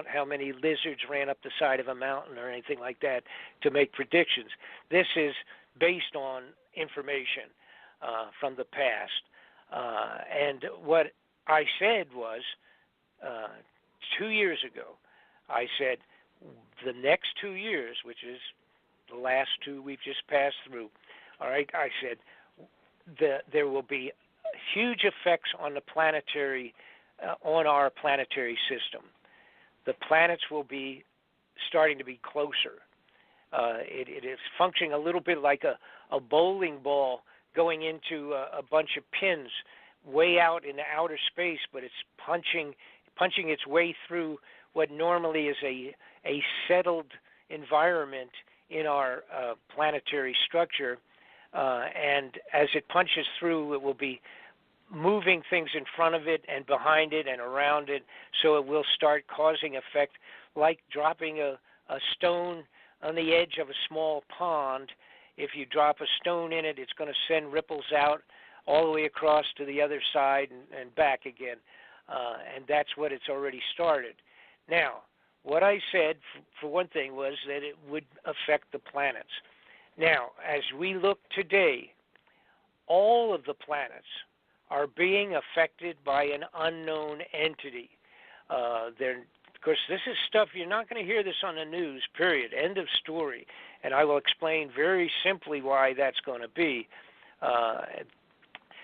how many lizards ran up the side of a mountain or anything like that to make predictions. This is based on information from the past. And what I said was 2 years ago, I said the next 2 years, which is the last two we've just passed through, all right, I said there will be huge effects on the planetary on our planetary system. The planets will be starting to be closer. It is functioning a little bit like a bowling ball going into a bunch of pins way out in the outer space, but it's punching its way through what normally is a settled environment in our planetary structure. And as it punches through, it will be moving things in front of it and behind it and around it, so it will start causing effect like dropping a stone on the edge of a small pond. If you drop a stone in it, it's going to send ripples out all the way across to the other side and back again. And that's what it's already started. Now, what I said, for one thing, was that it would affect the planets. Now, as we look today, all of the planets are being affected by an unknown entity. Of course, this is stuff, you're not going to hear this on the news, period, end of story. And I will explain very simply why that's going to be.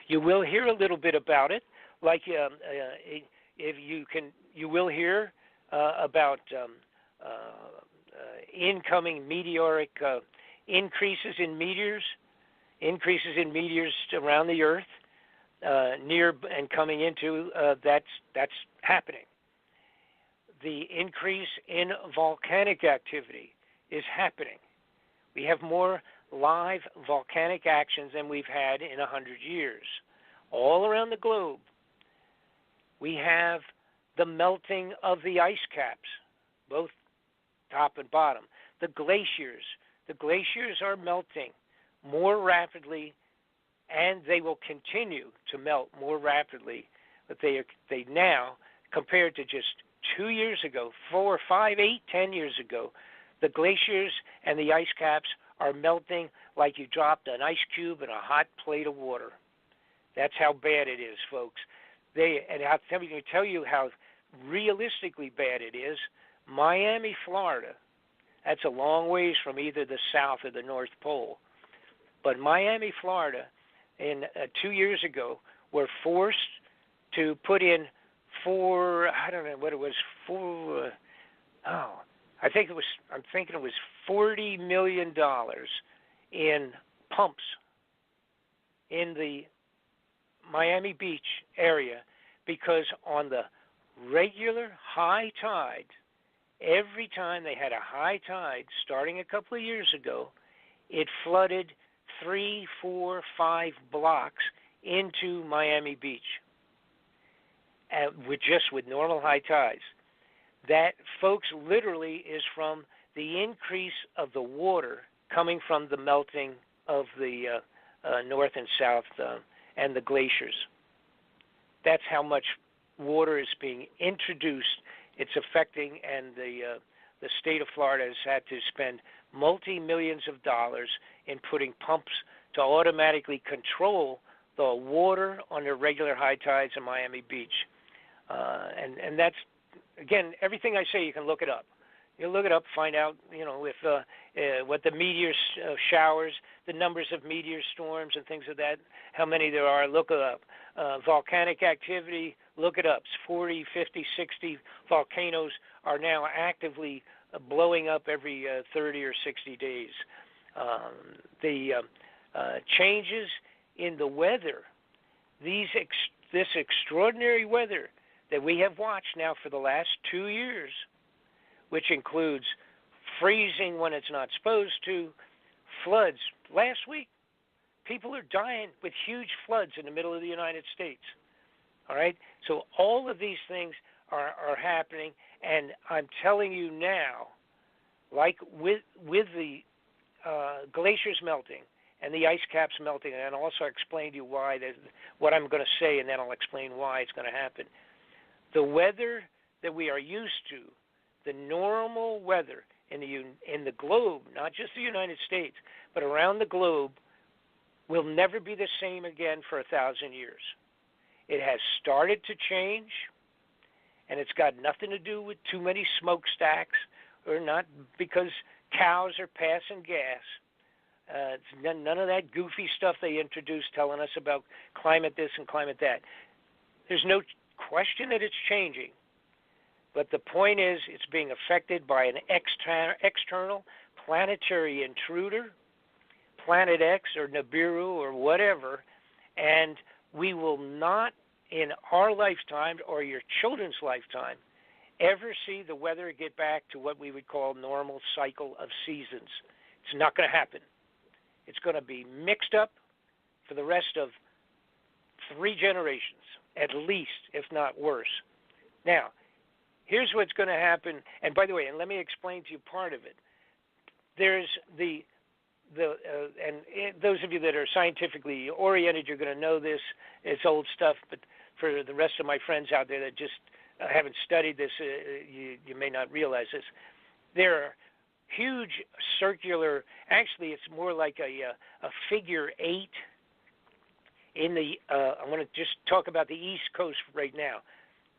You will hear a little bit about it, like if you will hear about incoming meteoric increases in meteors around the Earth, near and coming into, that's happening. The increase in volcanic activity is happening. We have more live volcanic actions than we've had in 100 years. All around the globe, we have the melting of the ice caps, both top and bottom. The glaciers are melting more rapidly, and they will continue to melt more rapidly. But they now, compared to just 2 years ago, 4, 5, 8, 10 years ago, the glaciers and the ice caps are melting like you dropped an ice cube in a hot plate of water. That's how bad it is, folks. And I'll tell you how realistically bad it is. Miami, Florida, That's a long ways from either the South or the North Pole. But Miami, Florida, 2 years ago, were forced to put in I don't know what it was, I'm thinking it was $40 million in pumps in the Miami Beach area, because on the regular high tide, every time they had a high tide starting a couple of years ago, it flooded 3, 4, 5 blocks into Miami Beach with normal high tides. That, folks, literally is from the increase of the water coming from the melting of the north and south and the glaciers. That's how much water is being introduced. It's affecting, and the state of Florida has had to spend multi-millions of dollars in putting pumps to automatically control the water on the regular high tides in Miami Beach. And that's, again, everything I say, you can look it up. You look it up, find out, if what the meteor showers, the numbers of meteor storms and things of that, how many there are, look it up. Volcanic activity, look it up. 40, 50, 60 volcanoes are now actively blowing up every 30 or 60 days. The changes in the weather, this extraordinary weather that we have watched now for the last 2 years, which includes freezing when it's not supposed to, floods. Last week, people are dying with huge floods in the middle of the United States. All right? So all of these things are happening, and I'm telling you now, like with the glaciers melting and the ice caps melting, and I'll also explain to you why, what I'm going to say, and then I'll explain why it's going to happen. The weather that we are used to, the normal weather in the globe, not just the United States, but around the globe, will never be the same again for 1,000 years. It has started to change, and it's got nothing to do with too many smokestacks, or not because cows are passing gas. It's none of that goofy stuff they introduced telling us about climate this and climate that. There's no question that it's changing, but the point is it's being affected by an external planetary intruder, Planet X or Nibiru or whatever, and we will not in our lifetime or your children's lifetime ever see the weather get back to what we would call normal cycle of seasons. It's not going to happen. It's going to be mixed up for the rest of 3 generations, at least, if not worse. Now, here's what's going to happen. And by the way, and let me explain to you part of it. There's those of you that are scientifically oriented, you're going to know this. It's old stuff, but for the rest of my friends out there that just haven't studied this, you may not realize this. There are huge circular, actually it's more like a figure 8 in the, I want to just talk about the East Coast right now,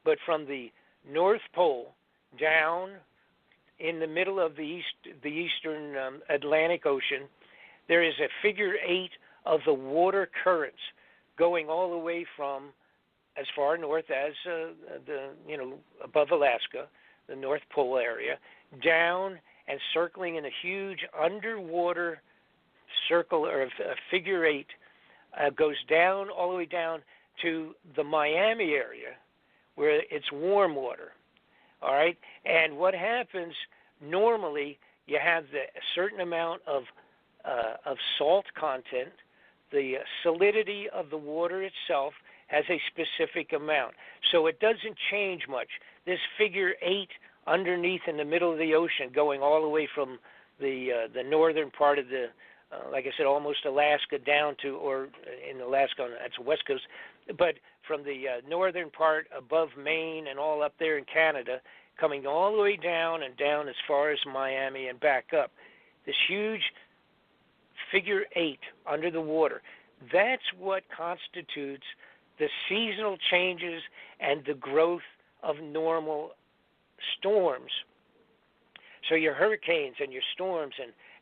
but from the North Pole down in the middle of the eastern Atlantic Ocean, there is a figure 8 of the water currents going all the way from as far north as above Alaska, the North Pole area, down and circling in a huge underwater circle or a figure 8, goes down all the way down to the Miami area where it's warm water. All right? And what happens normally, you have a certain amount of salt content. The salinity of the water itself has a specific amount. So it doesn't change much. This figure 8 underneath in the middle of the ocean, going all the way from the northern part of the, like I said, almost Alaska down to, or in Alaska, that's the west coast, but from the northern part above Maine and all up there in Canada, coming all the way down and down as far as Miami and back up. This huge figure 8 under the water. That's what constitutes the seasonal changes and the growth of normal storms. So your hurricanes and your storms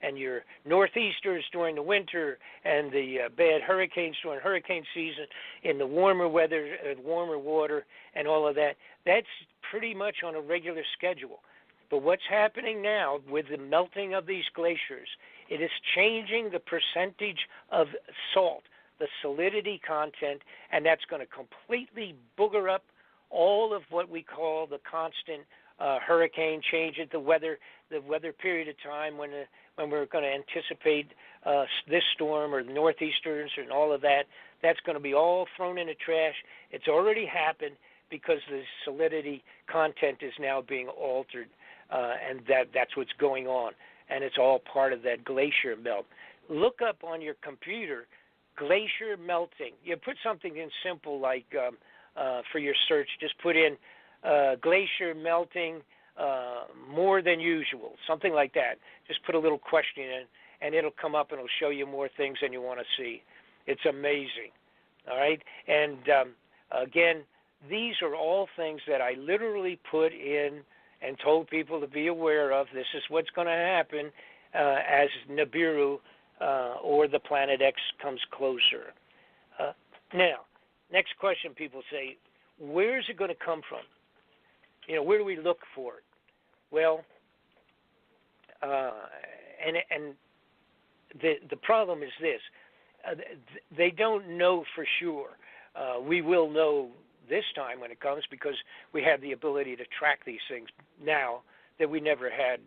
and your northeasters during the winter and the bad hurricanes during hurricane season in the warmer weather, warmer water, and all of that, that's pretty much on a regular schedule. But what's happening now with the melting of these glaciers, it is changing the percentage of salt, the solidity content, and that's going to completely booger up all of what we call the constant hurricane changes, the weather period of time when we're going to anticipate this storm or the northeasters and all of that. That's going to be all thrown in the trash. It's already happened because the solidity content is now being altered, and that's what's going on. And it's all part of that glacier melt. Look up on your computer, glacier melting. You put something in simple like for your search, just put in glacier melting more than usual, something like that. Just put a little question in, and it'll come up and it'll show you more things than you want to see. It's amazing, all right? And again, these are all things that I literally put in and told people to be aware of. This is what's going to happen as Nibiru or the Planet X comes closer. Now, next question people say, where is it going to come from? You know, where do we look for it? Well, and the problem is this. They don't know for sure. We will know this time when it comes because we have the ability to track these things now that we never had.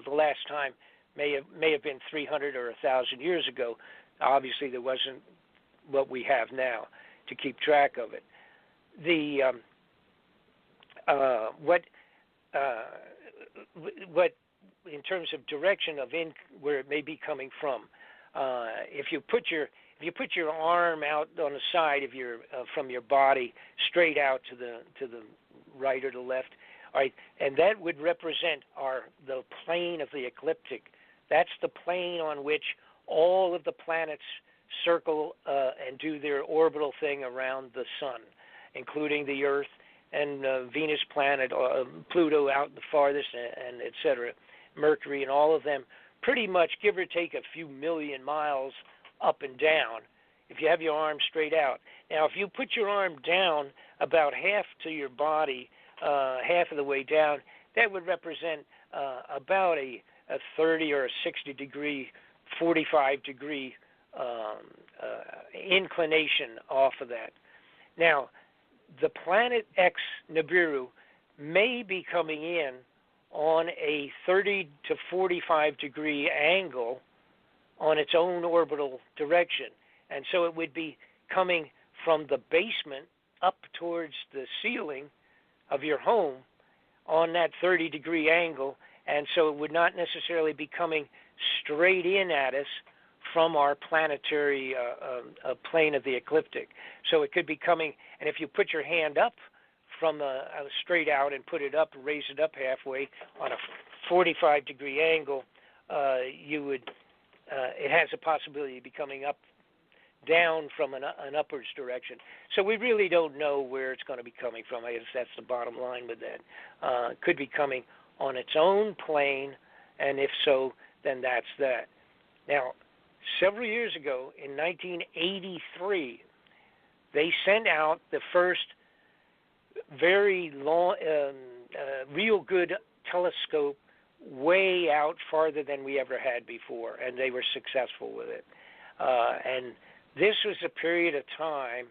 The last time may have been 300 or 1,000 years ago. Obviously, there wasn't what we have now to keep track of it. What in terms of direction of where it may be coming from, if you put your arm out on the side of your from your body straight out to the right or the left, all right, and that would represent the plane of the ecliptic. That's the plane on which all of the planets circle and do their orbital thing around the sun, including the Earth and Venus planet, Pluto out the farthest, and et cetera, Mercury, and all of them, pretty much give or take a few million miles up and down if you have your arm straight out. Now, if you put your arm down about half to your body, half of the way down, that would represent about a 30 or a 60 degree, 45 degree inclination off of that. Now, the Planet X Nibiru may be coming in on a 30 to 45 degree angle on its own orbital direction. And so it would be coming from the basement up towards the ceiling of your home on that 30 degree angle. And so it would not necessarily be coming straight in at us from our planetary plane of the ecliptic. So it could be coming, and if you put your hand up from straight out and put it up, raise it up halfway on a 45 degree angle, you would, it has a possibility of be coming up, down from an upwards direction. So we really don't know where it's going to be coming from. I guess that's the bottom line with that. It could be coming on its own plane, and if so, then that's that. Now, several years ago, in 1983, they sent out the first very long, real good telescope way out farther than we ever had before, and they were successful with it. And this was a period of time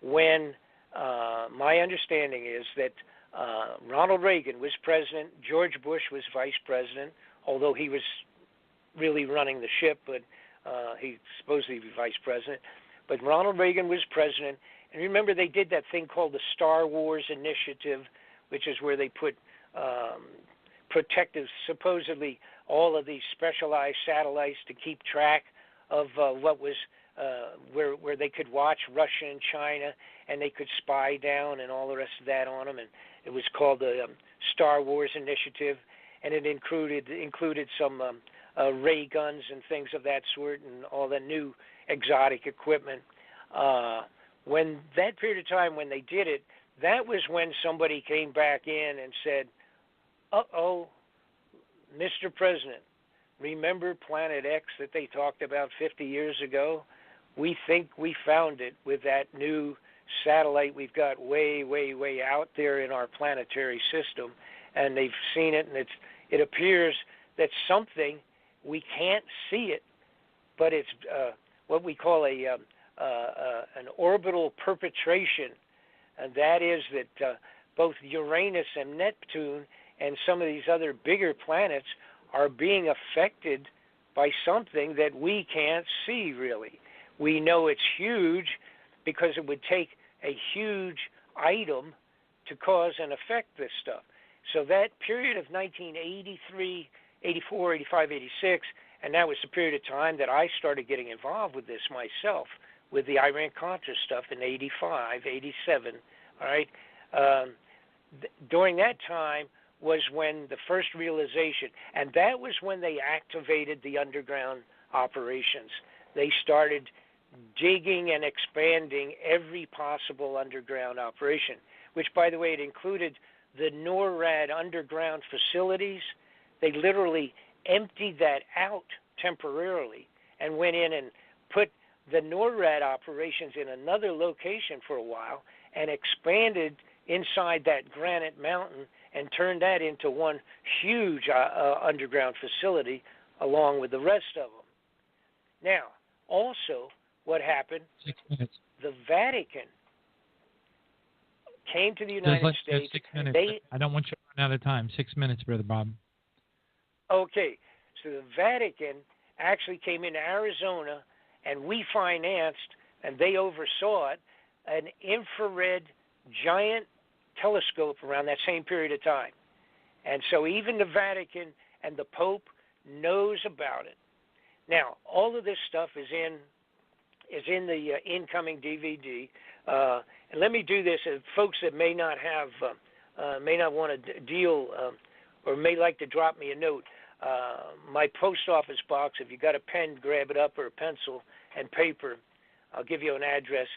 when my understanding is that Ronald Reagan was president, George Bush was vice president, although he was really running the ship, but he supposedly was vice president. But Ronald Reagan was president. And remember, they did that thing called the Star Wars Initiative, which is where they put protective, supposedly all of these specialized satellites to keep track of what was, where they could watch Russia and China, and they could spy down and all the rest of that on them. And it was called the Star Wars Initiative, and it included some ray guns and things of that sort and all the new exotic equipment. When that period of time when they did it, that was when somebody came back in and said, uh-oh, Mr. President, remember Planet X that they talked about 50 years ago? We think we found it with that new satellite we've got way, way, way out there in our planetary system, and they've seen it, and it appears that something, we can't see it, but it's what we call an orbital perpetration, and that is that both Uranus and Neptune and some of these other bigger planets are being affected by something that we can't see really. We know it's huge because it would take a huge item to cause and affect this stuff. So that period of 1983, 84, 85, 86, and that was the period of time that I started getting involved with this myself, with the Iran-Contra stuff in 85, 87, all right? During that time was when the first realization, and that was when they activated the underground operations. They started digging and expanding every possible underground operation, which, by the way, it included the NORAD underground facilities. They literally emptied that out temporarily and went in and put the NORAD operations in another location for a while and expanded inside that granite mountain and turned that into one huge underground facility along with the rest of them. Now, also, what happened? 6 minutes. The Vatican came to the United States. 6 minutes. I don't want you to run out of time. 6 minutes, Brother Bob. Okay, so the Vatican actually came into Arizona, and we financed, and they oversaw it, an infrared giant telescope around that same period of time. And so even the Vatican and the Pope knows about it. Now, all of this stuff is in the incoming DVD. And let me do this, folks that may not want to deal or may like to drop me a note. My post office box, if you got a pen, grab it up, or a pencil and paper. I'll give you an address.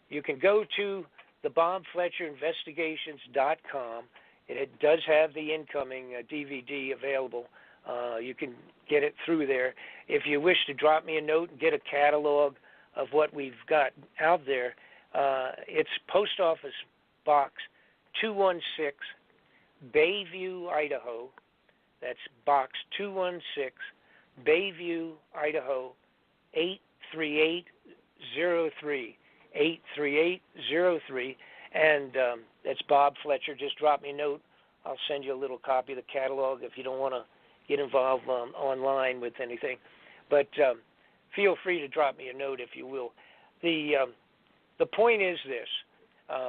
You can go to the BobFletcherInvestigations.com. It does have the incoming DVD available. You can get it through there. If you wish to drop me a note and get a catalog of what we've got out there, it's Post Office Box 216, Bayview, Idaho. That's Box 216, Bayview, Idaho, 83803. 83803, and that's Bob Fletcher. Just drop me a note. I'll send you a little copy of the catalog if you don't want to get involved online with anything. But feel free to drop me a note if you will. The point is this.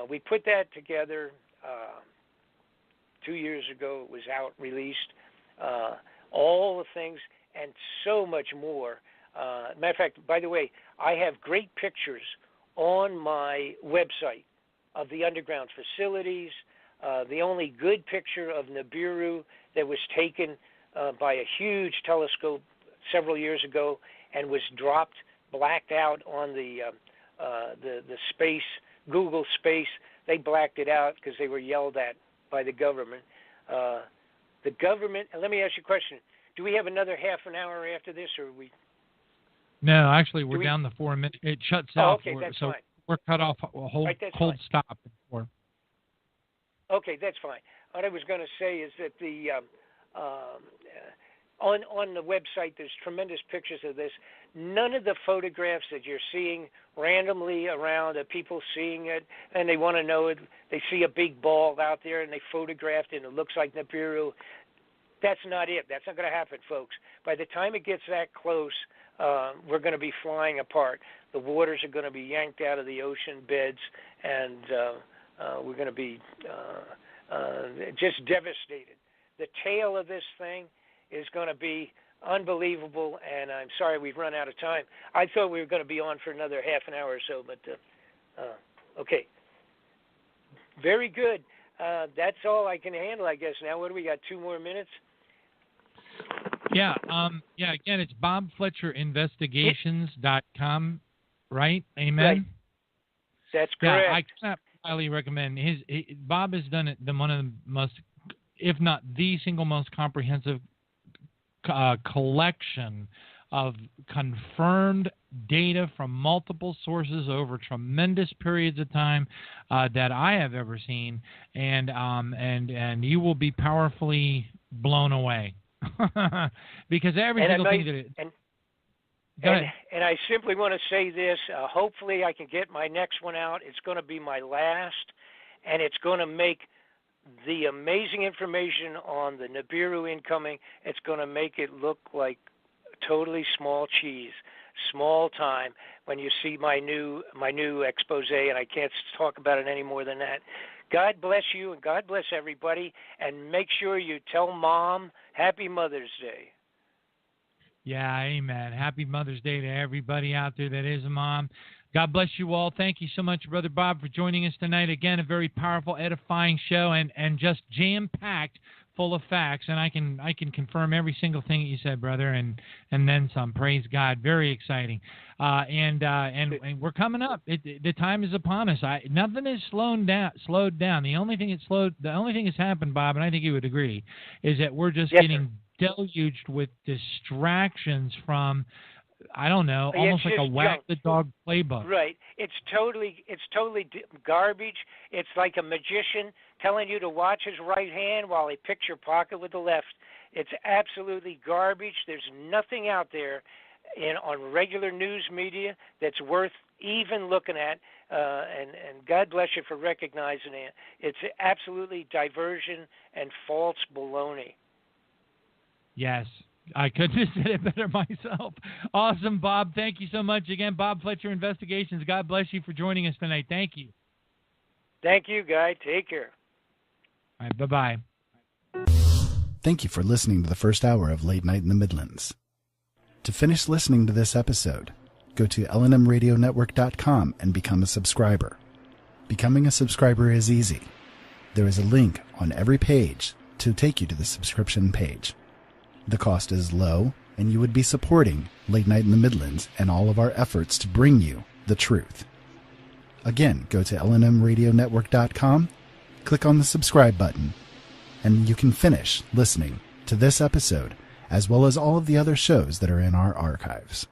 We put that together 2 years ago. It was out, released. All the things and so much more. Matter of fact, by the way, I have great pictures on my website of the underground facilities. The only good picture of Nibiru that was taken by a huge telescope several years ago and was dropped, blacked out on the space, Google space. They blacked it out because they were yelled at by the government. The government, and let me ask you a question. Do we have another half an hour after this, or are we? No, actually, we're down to 4 minutes. It shuts off. Okay, that's so fine. We're cut off a whole cold fine. stop. Before. Okay, that's fine. What I was going to say is that the on the website there's tremendous pictures of this. None of the photographs that you're seeing randomly around are people seeing it and they want to know it. They see a big ball out there and they photographed it and it looks like Nibiru. That's not it. That's not going to happen, folks. By the time it gets that close, we're going to be flying apart. The waters are going to be yanked out of the ocean beds, and we're going to be just devastated. The tail of this thing is going to be unbelievable, and I'm sorry we've run out of time. I thought we were going to be on for another half an hour or so, but okay. Very good. That's all I can handle, I guess. Now, what do we got? 2 more minutes? Yeah. Again, it's BobFletcherInvestigations.com, right? Amen. Right. That's correct. Yeah, I cannot highly recommend Bob has done it. One of the most, if not the single most comprehensive collection of confirmed data from multiple sources over tremendous periods of time that I have ever seen, and you will be powerfully blown away because every single thing that it. And I simply want to say this. Hopefully, I can get my next one out. It's going to be my last, and it's going to make the amazing information on the Nibiru incoming. It's going to make it look like totally small cheese, small time. When you see my new expose, and I can't talk about it any more than that. God bless you, and God bless everybody. And make sure you tell Mom Happy Mother's Day. Yeah, amen. Happy Mother's Day to everybody out there that is a mom. God bless you all. Thank you so much, Brother Bob, for joining us tonight. Again, a very powerful, edifying show, and just jam-packed full of facts. And I can confirm every single thing that you said, brother, and then some. Praise God. Very exciting. And we're coming up. The time is upon us. Nothing is slowed down. The only thing that's happened, Bob, and I think you would agree, is that we're just getting deluged with distractions from, I don't know, almost like a whack the dog playbook. Right. It's totally garbage. It's like a magician telling you to watch his right hand while he picks your pocket with the left. It's absolutely garbage. There's nothing out there on regular news media that's worth even looking at. And God bless you for recognizing it. It's absolutely diversion and false baloney. Yes, I couldn't have said it better myself. Awesome, Bob. Thank you so much again. Bob Fletcher Investigations. God bless you for joining us tonight. Thank you. Thank you, Guy. Take care. All right, bye-bye. Thank you for listening to the first hour of Late Night in the Midlands. To finish listening to this episode, go to lnmradionetwork.com and become a subscriber. Becoming a subscriber is easy. There is a link on every page to take you to the subscription page. The cost is low, and you would be supporting Late Night in the Midlands and all of our efforts to bring you the truth. Again, go to lnmradionetwork.com, click on the subscribe button, and you can finish listening to this episode as well as all of the other shows that are in our archives.